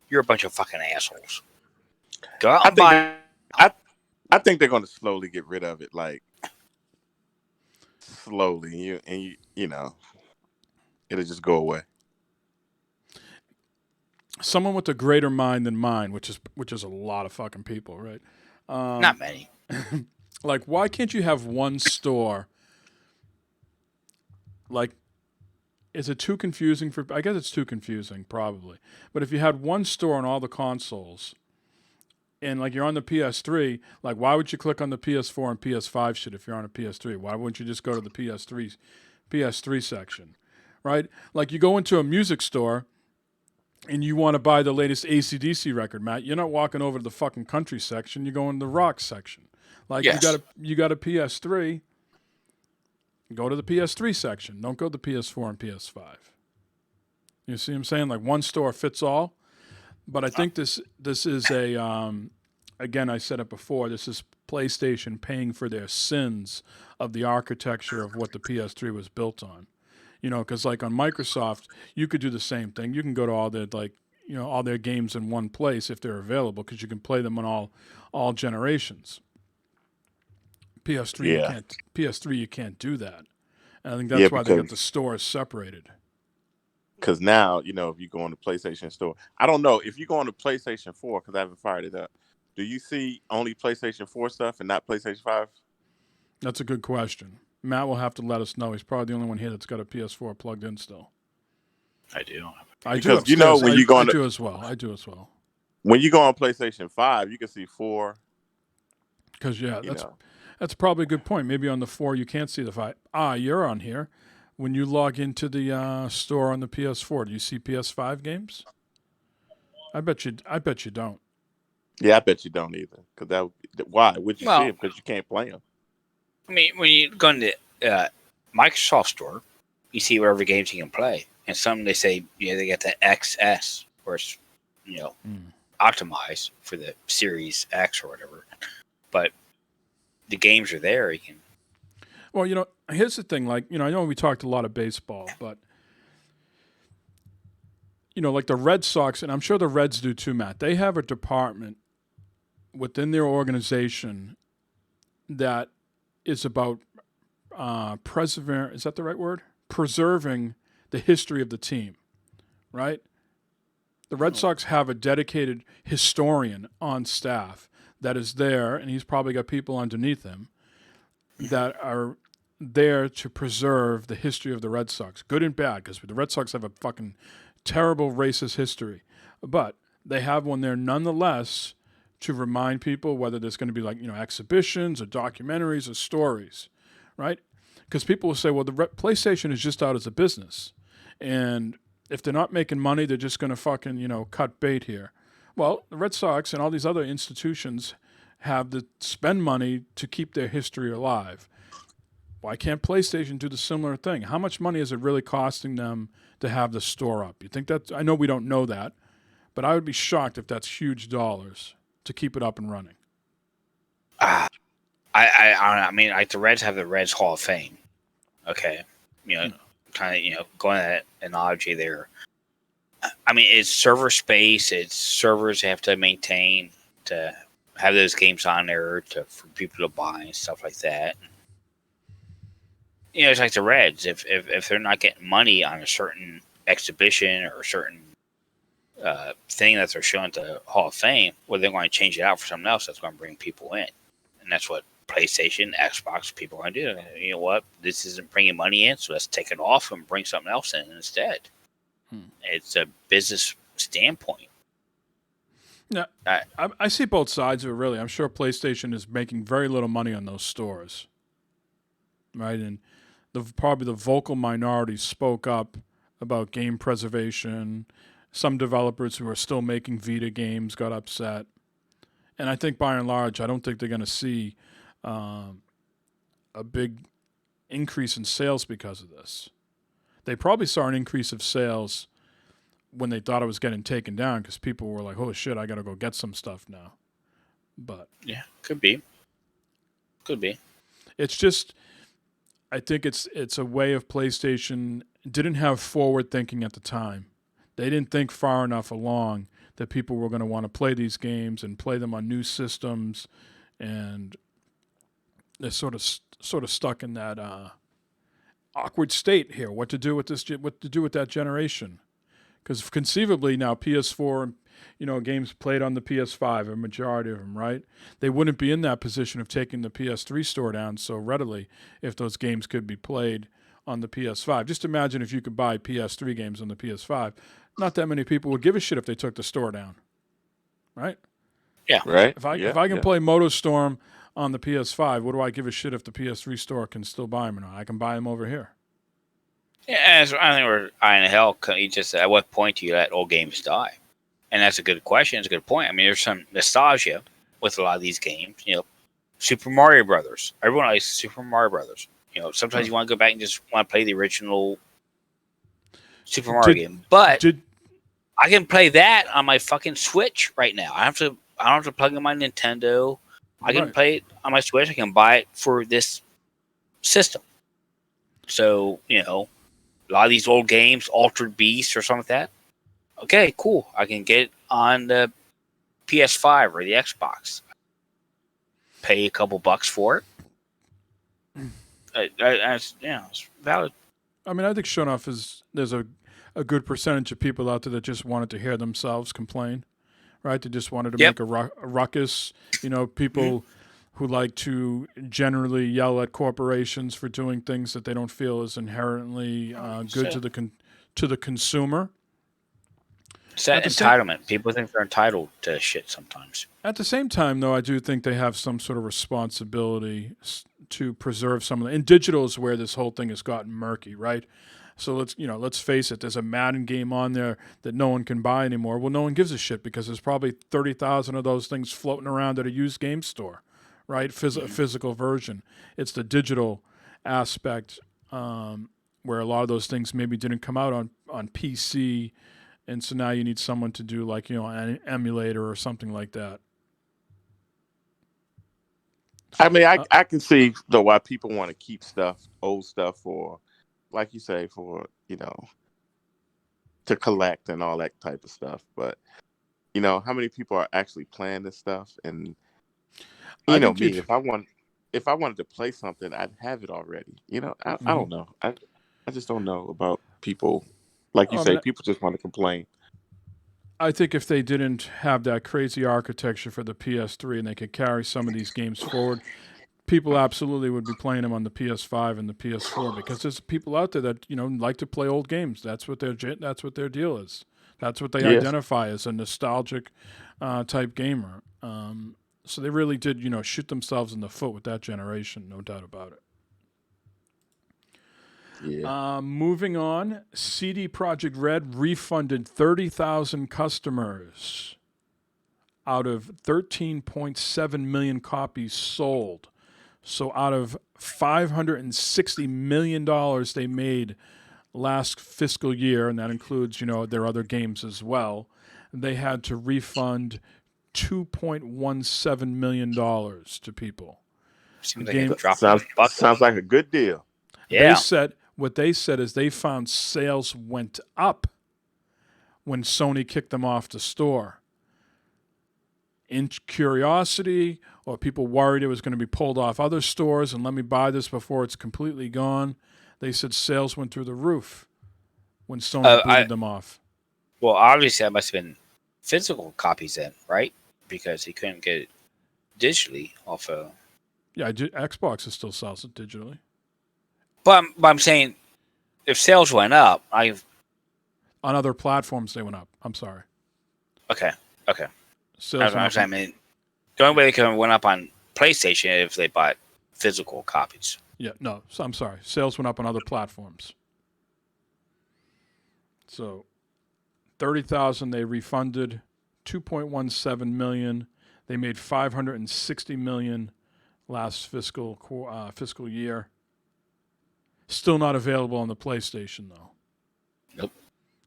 you're a bunch of fucking assholes. Go out and buy. I think they're going to slowly get rid of it, like slowly, it'll just go away. Someone with a greater mind than mine, which is a lot of fucking people, right? Not many. Like, why can't you have one store? Like, is it too confusing for? I guess it's too confusing, probably. But if you had one store on all the consoles, and like you're on the PS3, like why would you click on the PS4 and PS5 shit if you're on a PS3? Why wouldn't you just go to the PS3 section, right? Like you go into a music store and you want to buy the latest AC/DC record, Matt. You're not walking over to the fucking country section. You're going to the rock section. Like Yes. you got a PS3. Go to the PS3 section. Don't go to the PS4 and PS5. You see what I'm saying? Like one store fits all. But I think this is a again, I said it before. This is PlayStation paying for their sins of the architecture of what the PS3 was built on. Because like on Microsoft, you could do the same thing. You can go to all their all their games in one place if they're available, because you can play them on all generations. PS3 you Yeah. can't. PS3 you can't do that. And I think Yeah, that's why they got because- the stores separated. Because now, if you go on the PlayStation Store, I don't know if you go on the PlayStation 4, because I haven't fired it up. Do you see only PlayStation 4 stuff and not PlayStation 5? That's a good question. Matt will have to let us know. He's probably the only one here that's got a PS4 plugged in still. I do. I do. Because Upstairs. when you go on I do as well. I do as well. When you go on PlayStation 5, you can see 4. Because you that's know. that's probably a good point. Maybe on the 4 you can't see the 5. You're on here. When you log into the store on the PS4, do you see PS5 games? I bet you don't. Yeah, I bet you don't either. Because why would you see Well- them? Because you can't play them. I mean, when you go into Microsoft Store, you see whatever games you can play, and some they say they got the XS, where it's optimized for the Series X or whatever. But the games are there. You can. Well, here's the thing. Like, I know we talked a lot of baseball, but like the Red Sox, and I'm sure the Reds do too, Matt. They have a department within their organization that is about is that the right word? Preserving the history of the team, right? The Red Sox have a dedicated historian on staff that is there, and he's probably got people underneath him that are there to preserve the history of the Red Sox, good and bad, because the Red Sox have a fucking terrible racist history. But they have one there nonetheless to remind people, whether there's going to be exhibitions or documentaries or stories, right? Because people will say, well, the PlayStation is just out as a business. And if they're not making money, they're just going to fucking, cut bait here. Well, the Red Sox and all these other institutions have to spend money to keep their history alive. Why can't PlayStation do the similar thing? How much money is it really costing them to have the store up? You think that? I know we don't know that, but I would be shocked if that's huge dollars to keep it up and running. I don't know. I mean, like the Reds have the Reds Hall of Fame. Okay, kind of going that analogy there. I mean, it's server space. It's servers have to maintain to have those games on there for people to buy and stuff like that. It's like the Reds. If they're not getting money on a certain exhibition or a certain thing that they're showing at the Hall of Fame, well, they're going to change it out for something else that's going to bring people in, and that's what PlayStation, Xbox people are going to do. You know what? This isn't bringing money in, so let's take it off and bring something else in instead. It's a business standpoint. Yeah, I see both sides of it, really. I'm sure PlayStation is making very little money on those stores, right? And probably the vocal minority spoke up about game preservation. Some developers who are still making Vita games got upset. And I think by and large, I don't think they're going to see a big increase in sales because of this. They probably saw an increase of sales when they thought it was getting taken down because people were like, oh, shit, I got to go get some stuff now. But yeah, could be. It's just, I think it's a way of PlayStation didn't have forward thinking at the time. They didn't think far enough along that people were going to want to play these games and play them on new systems, and they're sort of stuck in that awkward state here. What to do with this? What to do with that generation? Because conceivably now PS4, games played on the PS5, a majority of them, right? They wouldn't be in that position of taking the PS3 store down so readily if those games could be played on the PS5. Just imagine if you could buy PS3 games on the PS5. Not that many people would give a shit if they took the store down, right? Yeah. Right. If I can play MotoStorm on the PS5, what do I give a shit if the PS3 store can still buy them or not? I can buy them over here. Yeah, I think we're eyeing hell. You just at what point do you let old games die? And that's a good question. It's a good point. I mean, there's some nostalgia with a lot of these games. Super Mario Brothers. Everyone likes Super Mario Brothers. Sometimes you want to go back and just want to play the original Super Mario game, but I can play that on my fucking Switch right now. I don't have to plug in my Nintendo. I can play it on my Switch. I can buy it for this system. So, a lot of these old games, Altered Beast or something like that. Okay, cool. I can get it on the PS5 or the Xbox. Pay a couple bucks for it. It's valid. I mean, I think there's a good percentage of people out there that just wanted to hear themselves complain, right? They just wanted to make a ruckus. People who like to generally yell at corporations for doing things that they don't feel is inherently good to the consumer. It's that entitlement. People think they're entitled to shit sometimes. At the same time, though, I do think they have some sort of responsibility to preserve some of the. And digital is where this whole thing has gotten murky, right? So let's face it. There's a Madden game on there that no one can buy anymore. Well, no one gives a shit because there's probably 30,000 of those things floating around at a used game store, right? Physical version. It's the digital aspect where a lot of those things maybe didn't come out on PC. And so now you need someone to do an emulator or something like that. I mean, I can see though why people want to keep old stuff for, like you say, for to collect and all that type of stuff. But how many people are actually playing this stuff? And if I wanted to play something, I'd have it already. I don't know. I just don't know about people. Like you say, people just want to complain. I think if they didn't have that crazy architecture for the PS3 and they could carry some of these games forward, people absolutely would be playing them on the PS5 and the PS4 because there's people out there that like to play old games. That's what their deal is. That's what they identify as a nostalgic type gamer. So they really did shoot themselves in the foot with that generation, no doubt about it. Yeah. Moving on, CD Projekt Red refunded 30,000 customers out of 13.7 million copies sold. So out of $560 million they made last fiscal year, and that includes, their other games as well, they had to refund $2.17 million to people. Seems like a drop in the bucket. Sounds like a good deal. Yeah. What they said is they found sales went up when Sony kicked them off the store. In curiosity, or people worried it was going to be pulled off other stores and let me buy this before it's completely gone, they said sales went through the roof when Sony booted them off. Well, obviously that must have been physical copies then, right? Because he couldn't get it digitally off of... Yeah, Xbox still sells it digitally. But I'm saying, if sales went up, on other platforms they went up. I'm sorry. Okay. Sales I'm saying, the only way they could have went up on PlayStation if they bought physical copies. Yeah, no. So I'm sorry. Sales went up on other platforms. So, 30,000 they refunded, 2.17 million. They made 560 million last fiscal year. Still not available on the PlayStation, though. Nope.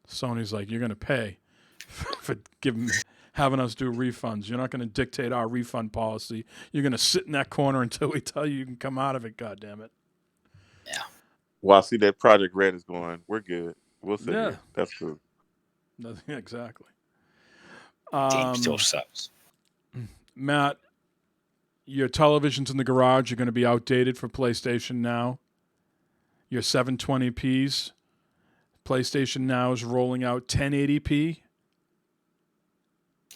Sony's like, you're going to pay for having us do refunds. You're not going to dictate our refund policy. You're going to sit in that corner until we tell you can come out of it, goddammit. Yeah. Well, I see that Project Red is going, we're good. We'll sit here. That's cool. Exactly. Game still sucks. Matt, your televisions in the garage are going to be outdated for PlayStation Now. Your 720p's, PlayStation Now is rolling out 1080p.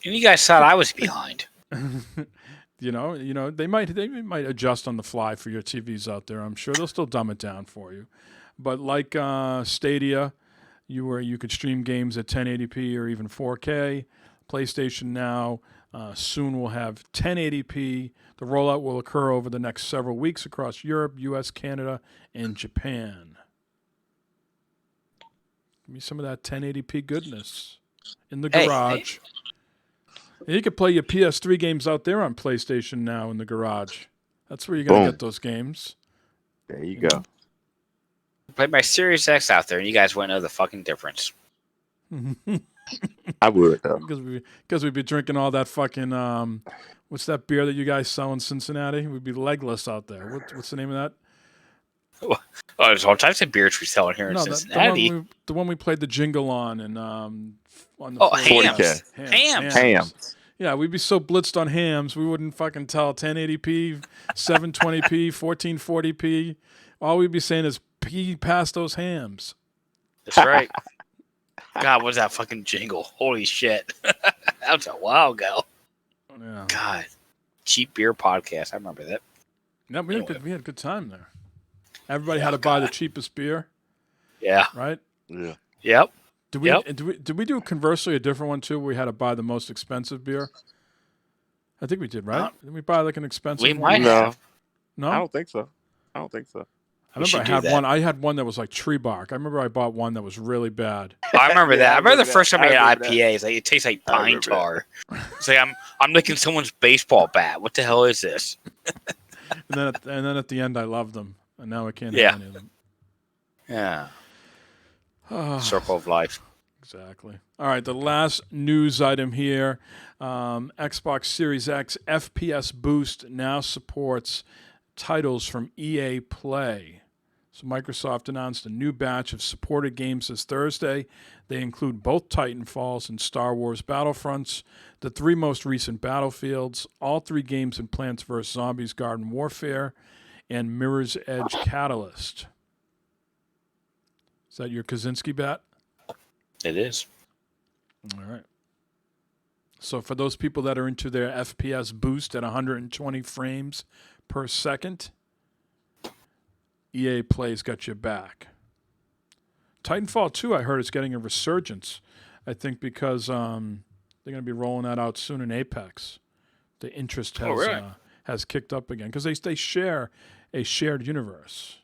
And you guys thought I was behind. They might adjust on the fly for your TVs out there. I'm sure they'll still dumb it down for you. But like Stadia, you could stream games at 1080p or even 4K. PlayStation Now soon will have 1080p. The rollout will occur over the next several weeks across Europe, U.S., Canada, and Japan. Give me some of that 1080p goodness in the garage. Hey. And you can play your PS3 games out there on PlayStation Now in the garage. That's where you gotta Boom. get those games. There you know? go. Play my Series X out there, and you guys wouldn't know the fucking difference. I would though. Because we'd be drinking all that fucking what's that beer that you guys sell in Cincinnati? We'd be legless out there. What's the name of that? Oh, there's all types of beers we sell here in No, Cincinnati. the one we played the jingle on and on the Oh, 40K. hams. Hams. Yeah, we'd be so blitzed on hams, we wouldn't fucking tell 1080p, 720p, 1440p. All we'd be saying is pee past those hams. That's right. God, what's that fucking jingle? Holy shit. That was a while ago. Yeah. God. Cheap beer podcast. I remember that. No, we had a good time there. Everybody had to buy the cheapest beer, Yeah. right? Yeah. Yep. Did we do conversely a different one too? Where we had to buy the most expensive beer. I think we did, right? Did we buy like an expensive We one? might have. No, I don't think so. I remember should I do had that. one. I had one that was like tree bark. I remember I bought one that was really bad. I remember that. I remember the first time I had remember that. IPAs. Like, it tastes like I pine remember tar. It's like I'm licking someone's baseball bat. What the hell is this? And then at the end, I loved them, and now I can't Yeah. have any of them. Yeah. Ah. Circle of life. Exactly. All right, the last news item here. Xbox Series X FPS Boost now supports titles from EA Play. So Microsoft announced a new batch of supported games this Thursday. They include both Titanfalls and Star Wars Battlefronts, the three most recent Battlefields, all three games in Plants vs. Zombies Garden Warfare, and Mirror's Edge Catalyst. Is that your Kaczynski bat? It is. All right. So for those people that are into their FPS boost at 120 frames per second, EA Play's got your back. Titanfall 2, I heard, is getting a resurgence. I think because they're going to be rolling that out soon in Apex. The interest has kicked up again because they share a shared universe.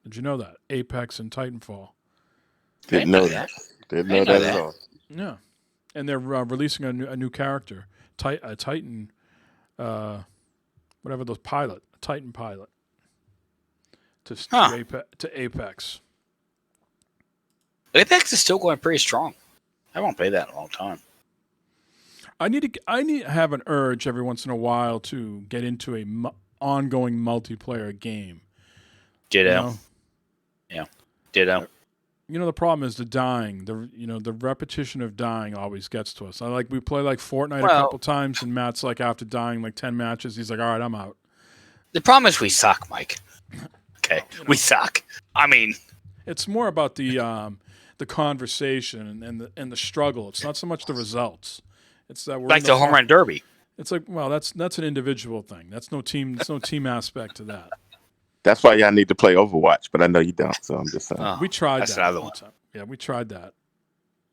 Did you know that? Apex and Titanfall. Didn't know that. Didn't know that at all. Yeah, and they're releasing a new character, a Titan, whatever those pilot, a Titan pilot, to Apex. Apex is still going pretty strong. I won't play that in a long time. I need to have an urge every once in a while to get into a ongoing multiplayer game. Ditto. You know? Yeah. Ditto. You know, the problem is the dying. The repetition of dying always gets to us. We play like Fortnite a couple times, and Matt's like, after dying like 10 matches, he's like, all right, I'm out. The problem is we suck, Mike. Okay, we suck. I mean, it's more about the conversation and the struggle. It's not so much the results. It's that we're like the home run derby. It's like, well, that's an individual thing. That's no team. There's no team aspect to that. That's why y'all need to play Overwatch, but I know you don't, so I'm just saying. Oh, we tried that's that. Another one. Yeah, we tried that.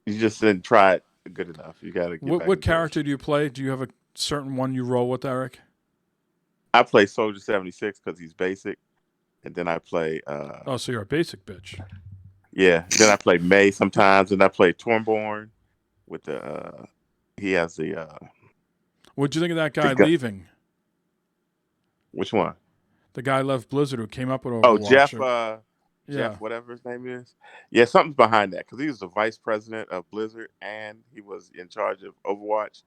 You just didn't try it good enough. You got to get back What character do you play? Do you have a certain one you roll with, Eric? I play Soldier 76 because he's basic, and then I play. So you're a basic bitch. Yeah, then I play May sometimes, and I play Tornborn with the. He has the. What'd you think of that guy leaving? Which one? The guy left Blizzard who came up with Overwatch. Jeff. Jeff, whatever his name is. Yeah, something's behind that because he was the vice president of Blizzard and he was in charge of Overwatch,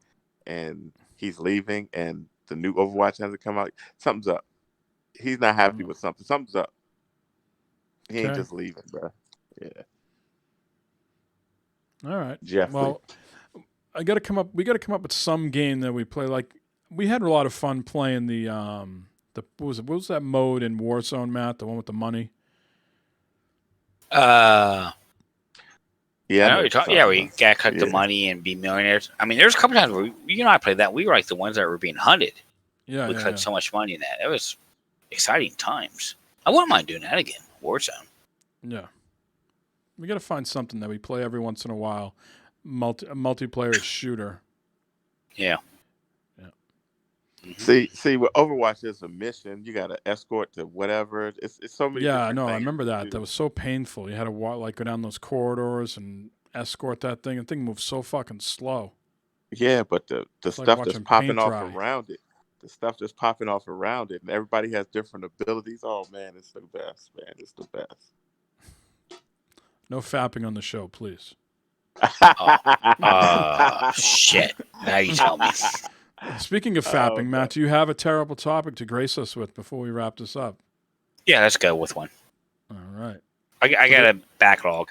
and he's leaving, and the new Overwatch hasn't come out. Something's up. He's not happy with something. Something's up. He ain't just leaving, bro. Yeah. All right, Jeff. Well, we got to come up with some game that we play. Like we had a lot of fun playing the what was that mode in Warzone, Matt? The one with the money. Yeah, we gotta cut the money and be millionaires. I mean, there's a couple times where I played that. We were like the ones that were being hunted. Yeah, we cut so much money in that. It was exciting times. I wouldn't mind doing that again. Warzone. Yeah, we got to find something that we play every once in a while. A multiplayer shooter. Yeah. See, with Overwatch, there's a mission. You got to escort to whatever. It's so many. Yeah, no, I remember that. That was so painful. You had to go down those corridors and escort that thing. The thing moves so fucking slow. Yeah, but the stuff that's popping off around it, the stuff that's popping off around it, and everybody has different abilities. Oh man, it's the best, man. It's the best. No fapping on the show, please. Shit. Now you tell me. Speaking of fapping, Matt, do you have a terrible topic to grace us with before we wrap this up? Yeah, let's go with one. All right. I got a backlog.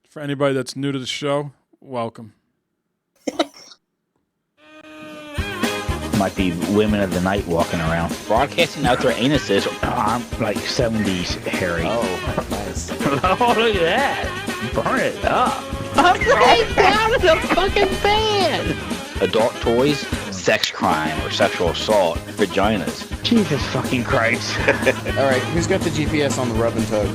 For anybody that's new to the show, welcome. Might be women of the night walking around, broadcasting out their anuses. I'm like 70s Harry. Oh, nice. Oh, look at that. Burn it up. I'm right down in the fucking fan. Adult toys, sex crime or sexual assault, vaginas. Jesus fucking Christ. All right, who's got the GPS on the rub and tug?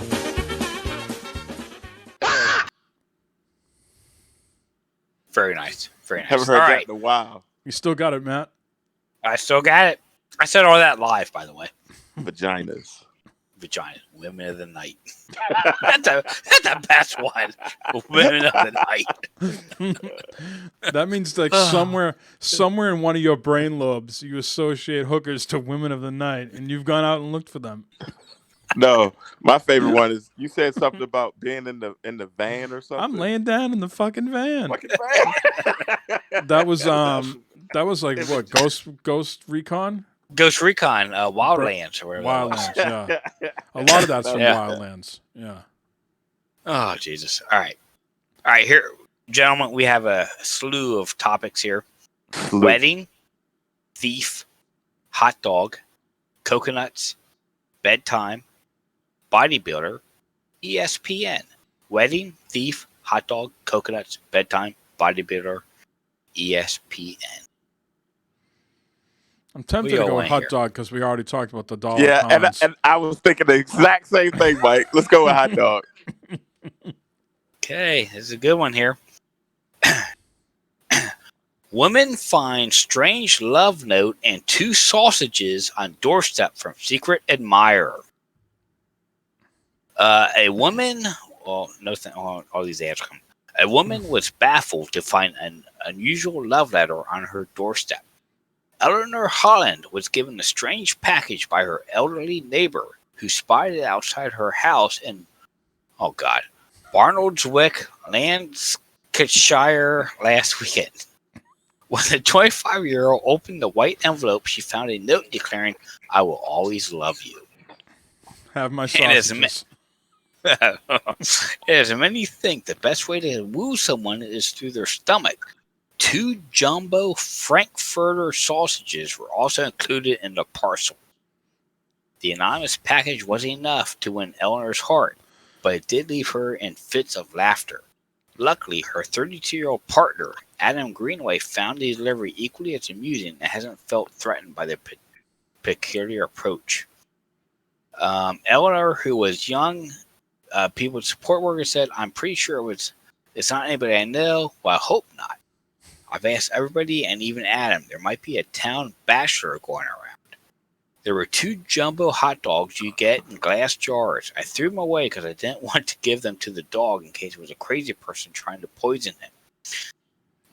Very nice. Very nice. Haven't heard All that right. in a while. You still got it, Matt? I still got it. I said all that live, by the way. Vaginas. Vagina. Women of the night. that's the best one. Women of the night. That means like somewhere in one of your brain lobes, you associate hookers to women of the night, and you've gone out and looked for them. No, my favorite one is you said something about being in the van or something. I'm laying down in the fucking van. Fucking van. That was like what, Ghost Recon? Ghost Recon, Wildlands or whatever. Wildlands, yeah. A lot of that's from Wildlands, yeah. Oh, Jesus. All right, here, gentlemen, we have a slew of topics here. Wedding, thief, hot dog, coconuts, bedtime, bodybuilder, ESPN. Wedding, thief, hot dog, coconuts, bedtime, bodybuilder, ESPN. I'm tempted to go with hot dog because we already talked about the dollar. Yeah, and I was thinking the exact same thing, Mike. Let's go with hot dog. Okay, this is a good one here. Woman finds strange love note and 2 sausages on doorstep from secret admirer. A woman, well, all these ads come. A woman was baffled to find an unusual love letter on her doorstep. Eleanor Holland was given a strange package by her elderly neighbor who spied it outside her house in, Barnoldswick, Lancashire last weekend. When the 25-year-old opened the white envelope, she found a note declaring, "I will always love you." Have my sausages. As many think, the best way to woo someone is through their stomach. 2 jumbo Frankfurter sausages were also included in the parcel. The anonymous package was enough to win Eleanor's heart, but it did leave her in fits of laughter. Luckily, her 32-year-old partner, Adam Greenway, found the delivery equally as amusing and hasn't felt threatened by the peculiar approach. Eleanor, who was young, people's support worker, said, "I'm pretty sure it's not anybody I know. Well, I hope not. I've asked everybody and even Adam. There might be a town bachelor going around. There were 2 jumbo hot dogs you get in glass jars. I threw them away because I didn't want to give them to the dog in case it was a crazy person trying to poison him.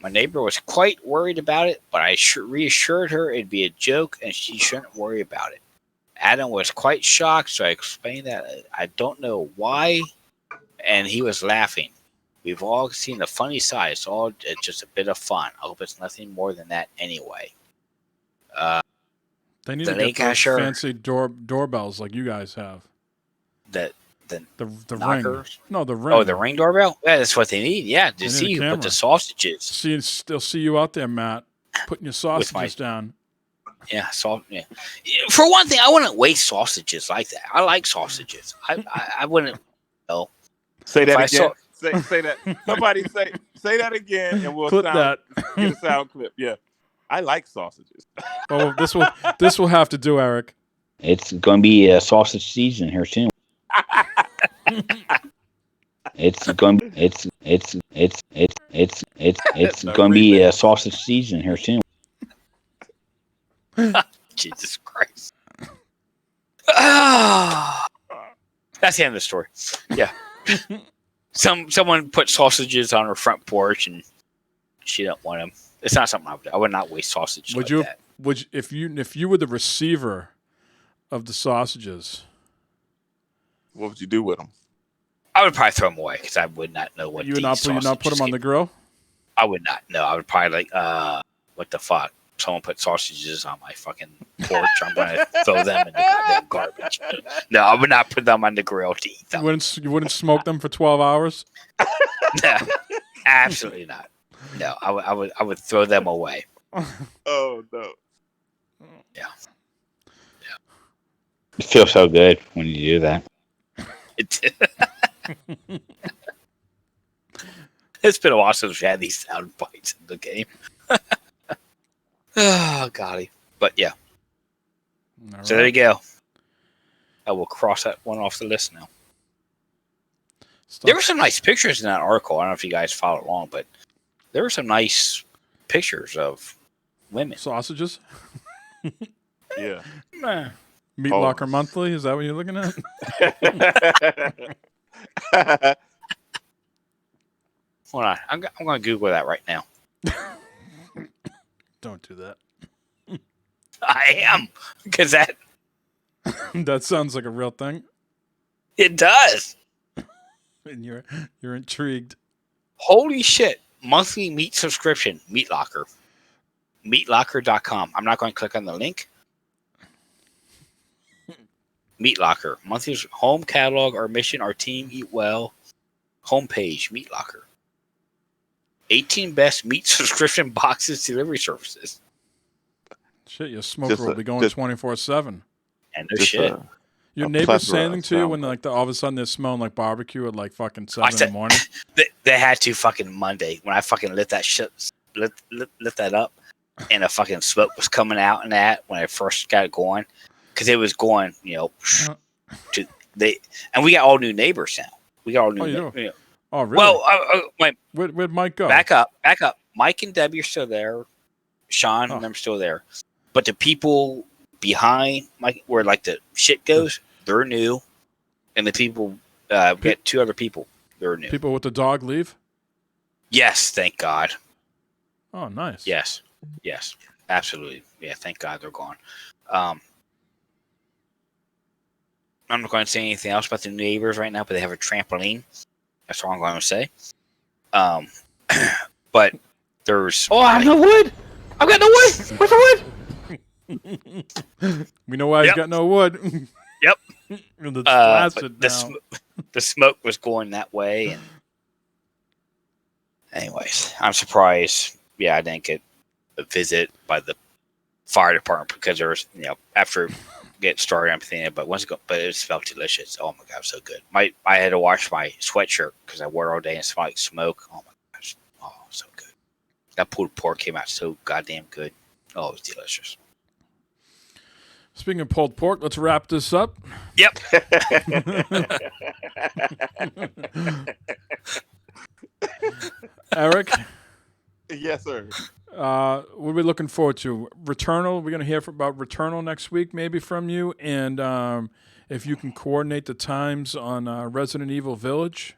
My neighbor was quite worried about it, but I reassured her it'd be a joke and she shouldn't worry about it. Adam was quite shocked, so I explained that I don't know why, and he was laughing. We've all seen the funny side. It's just a bit of fun. I hope it's nothing more than that anyway." They need to get those fancy doorbells like you guys have. The ring. No, the ring. Oh, the ring doorbell? Yeah, that's what they need. Yeah, to see you put the sausages. They'll see you out there, Matt, putting your sausages down. Yeah, yeah. For one thing, I wouldn't waste sausages like that. I like sausages. I wouldn't. Say that again. Say that. Somebody say that again, and we'll clip that. Get a sound clip. Yeah, I like sausages. Oh, this will have to do, Eric. It's going to be a sausage season here soon. It's going to be a sausage season here soon. Jesus Christ. That's the end of the story. Yeah. Someone put sausages on her front porch and she don't want them. It's not something I would not waste sausages. if you were the receiver of the sausages, What would you do with them? I would probably throw them away because I would not know what you would not put them on the grill. I would not. No, I would probably what the fuck? Someone put sausages on my fucking porch. I'm gonna throw them in the goddamn garbage. No, I would not put them on the grill to eat them. You wouldn't smoke them for 12 hours. No, absolutely not. No, I would throw them away. Oh no. Yeah. It feels so good when you do that. It's been a while since we had these sound bites in the game. Oh, golly. But yeah. All So right. there you go. I will cross that one off the list now. There were some nice pictures in that article. I don't know if you guys followed along, but there were some nice pictures of women. Sausages? Yeah. Meat Locker Monthly? Is that what you're looking at? Hold on. I'm going to Google that right now. Don't do that. I am. Because that That sounds like a real thing. it does. And you're intrigued. Holy shit. Monthly meat subscription. Meat Locker. Meatlocker.com. I'm not going to click on the link. Meat Locker. Monthly home catalog, our mission, our team, eat well. Homepage, Meat Locker. 18 best meat subscription boxes delivery services. Shit, your smoker will be going 24/7. And no shit. Your neighbors say anything to you when all of a sudden they're smelling like barbecue at like fucking 7 in the morning? They had to fucking Monday when I fucking lit that shit, lit that up, and a fucking smoke was coming out and that when I first got it going, because it was going, to and we got all new neighbors now. We got all new. Oh, really? Well, wait. Where'd Mike go? Back up. Mike and Debbie are still there. Sean and them are still there, but the people behind Mike, where like the shit goes, they're new, and the people we got 2 other people. They're new. People with the dog leave? Yes, thank God. Oh, nice. Yes, absolutely. Yeah, thank God they're gone. I'm not going to say anything else about the neighbors right now, but they have a trampoline. That's all I'm going to say. But there's. Oh, I have no wood. I've got no wood. Where's the wood? We know why he's got no wood. Yep. The the smoke was going that way, and anyways, I'm surprised. Yeah, I didn't get a visit by the fire department because there was, after get started, I'm thinking, but it smelled delicious. Oh my god, it was so good. I had to wash my sweatshirt because I wore it all day and smelled like smoke. Oh my gosh, so good. That pulled pork came out so goddamn good. Oh, it was delicious. Speaking of pulled pork, let's wrap this up. Yep. Eric? Yes, sir. What are we looking forward to? Returnal? We're going to hear about Returnal next week, maybe from you. And if you can coordinate the times on Resident Evil Village.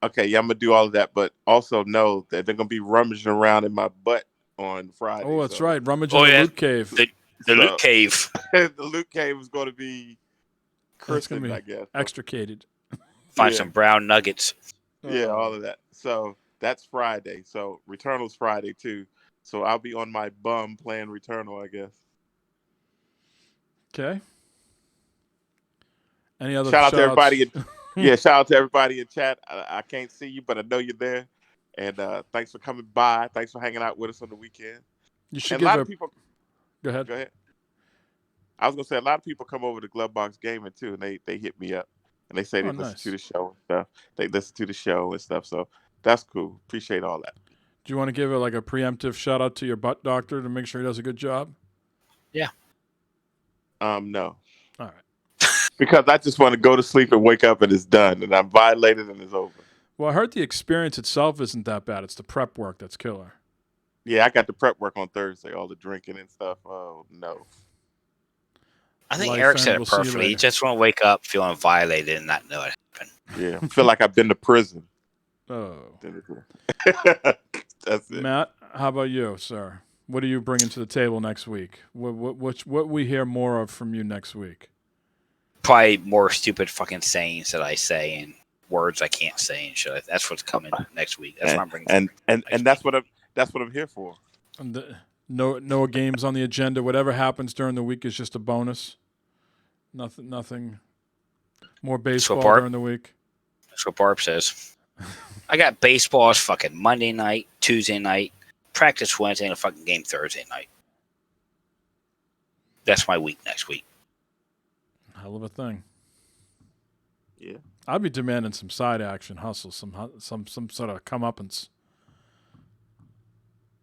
Okay, yeah, I'm going to do all of that. But also know that they're going to be rummaging around in my butt on Friday. Oh, that's right. Rummaging in the loot cave. The loot cave. The loot cave is going to be christened, I guess. Extricated. Find some brown nuggets. Yeah, all of that. So that's Friday. So Returnal's Friday too. So I'll be on my bum playing Returnal, I guess. Okay. Any other shout out to everybody? Yeah, shout out to everybody in chat. I can't see you, but I know you're there. And thanks for coming by. Thanks for hanging out with us on the weekend. You should and give a lot of people. Go ahead. Go ahead. I was gonna say a lot of people come over to Glovebox Gaming too, and they hit me up and they say they listen to the show and stuff. They listen to the show and stuff, so that's cool. Appreciate all that. Do you want to give it like a preemptive shout out to your butt doctor to make sure he does a good job? Yeah. No. All right. Because I just want to go to sleep and wake up and it's done, and I'm violated and it's over. Well, I heard the experience itself isn't that bad. It's the prep work that's killer. Yeah, I got the prep work on Thursday, all the drinking and stuff. Oh no. I think Eric said it perfectly. You just want to wake up feeling violated and not know it happened. Yeah, I feel like I've been to prison. Oh. That's it. Matt, how about you, sir? What are you bringing to the table next week? What we hear more of from you next week? Probably more stupid fucking sayings that I say and words I can't say and shit. That's what's coming next week. That's what I'm bringing. And that's what I'm here for. And no games on the agenda. Whatever happens during the week is just a bonus. Nothing. More baseball during the week. That's what Barb says. I got baseballs fucking Monday night, Tuesday night, practice Wednesday, and a fucking game Thursday night. That's my week next week. Hell of a thing. Yeah. I'd be demanding some side action, hustle, some sort of comeuppance.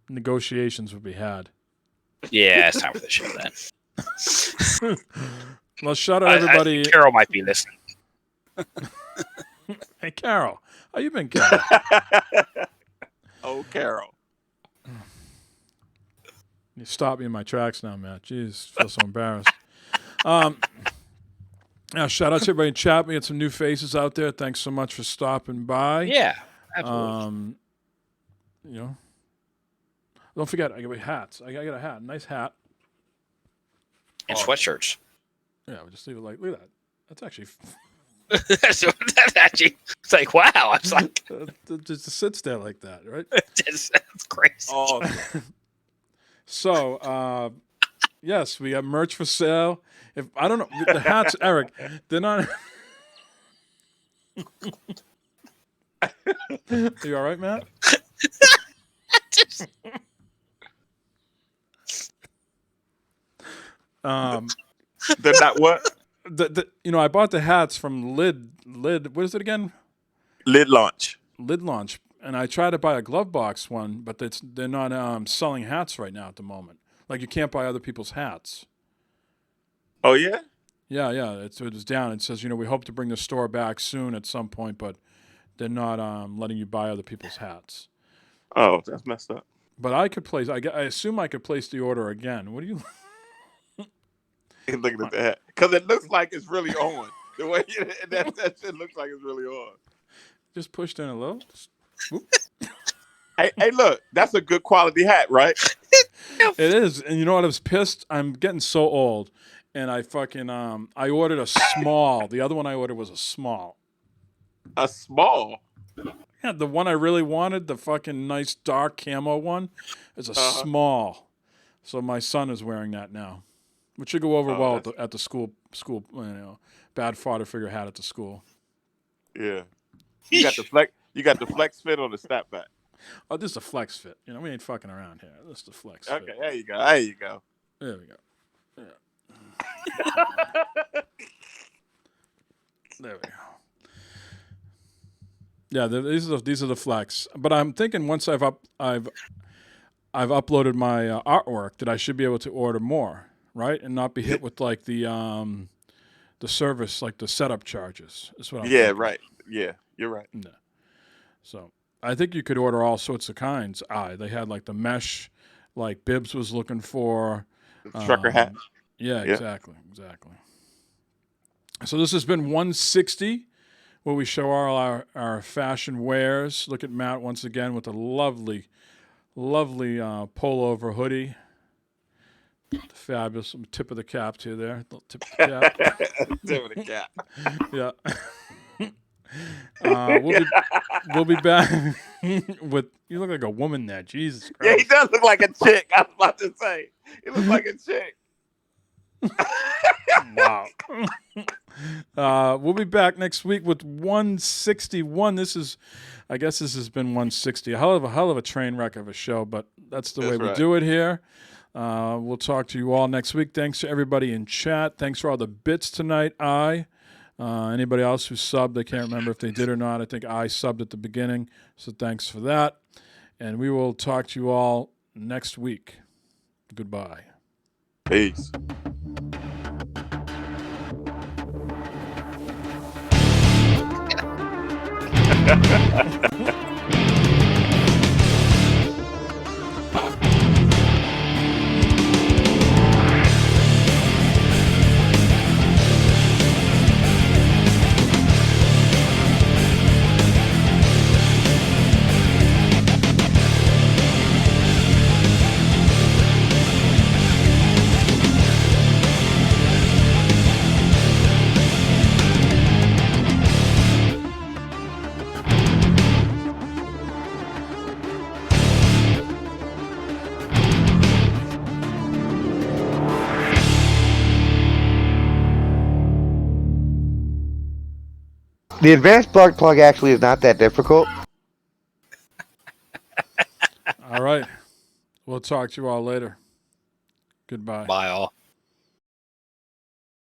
Negotiations would be had. Yeah, it's time for the show then. Well, shout out everybody. Carol might be listening. Hey, Carol. How you been, Carol? Oh, Carol. You stopped me in my tracks now, Matt. Jeez, I feel so embarrassed. Shout out to everybody in chat. We had some new faces out there. Thanks so much for stopping by. Yeah, absolutely. Don't forget, I got hats. I got a hat, a nice hat. And sweatshirts. Yeah, we'll just leave it like, look at that. That's actually... That's actually, it's like, wow. I was like... it just sits there like that, right? That's crazy. Oh. So, yes, we have merch for sale. If I don't know, the hats, Eric, they're not... You all right, Matt? They're not what? I bought the hats from Lid. What is it again? Lid Launch. Lid Launch, and I tried to buy a glove box one, but they're not selling hats right now at the moment. Like you can't buy other people's hats. Oh yeah. Yeah. It was down. It says we hope to bring the store back soon at some point, but they're not letting you buy other people's hats. Oh, that's messed up. But I could place. I assume I could place the order again. What do you? Looking at that because it looks like it's really on. The way that shit looks like it's really on. Just pushed in a little. Hey, look, that's a good quality hat, right? It is, and you know what? I was pissed. I'm getting so old, and I fucking I ordered a small. The other one I ordered was a small. A small. Yeah, the one I really wanted, the fucking nice dark camo one, is a small. So my son is wearing that now. Which should go over well at the school, bad fodder figure hat at the school. Yeah. You got the flex fit or the snapback? Oh, this is a flex fit. We ain't fucking around here. This is the flex fit. Okay, there you go. There we go. Yeah. There we go. Yeah, these are the flex. But I'm thinking once I've uploaded my artwork that I should be able to order more. Right, and not be hit with like the service, like the setup charges. Is what I'm thinking. Right. Yeah, you're right. Yeah. So I think you could order all sorts of kinds. They had like the mesh, like Bibbs was looking for. Trucker hat. Yeah, exactly. So this has been 160, where we show all our fashion wares. Look at Matt once again with a lovely pullover hoodie. Fabulous tip of the cap to there. Little tip of the cap. Tip of the cap. Yeah. We'll be back with. You look like a woman there. Jesus Christ. Yeah, he does look like a chick. I was about to say. He looks like a chick. Wow. We'll be back next week with 161. I guess this has been 160. A hell of a train wreck of a show, but that's the way we do it here. We'll talk to you all next week. Thanks to everybody in chat. Thanks for all the bits tonight. Anybody else who subbed, I can't remember if they did or not. I think I subbed at the beginning, so thanks for that. And we will talk to you all next week. Goodbye. Peace. The advanced bug plug actually is not that difficult. All right. We'll talk to you all later. Goodbye. Bye all.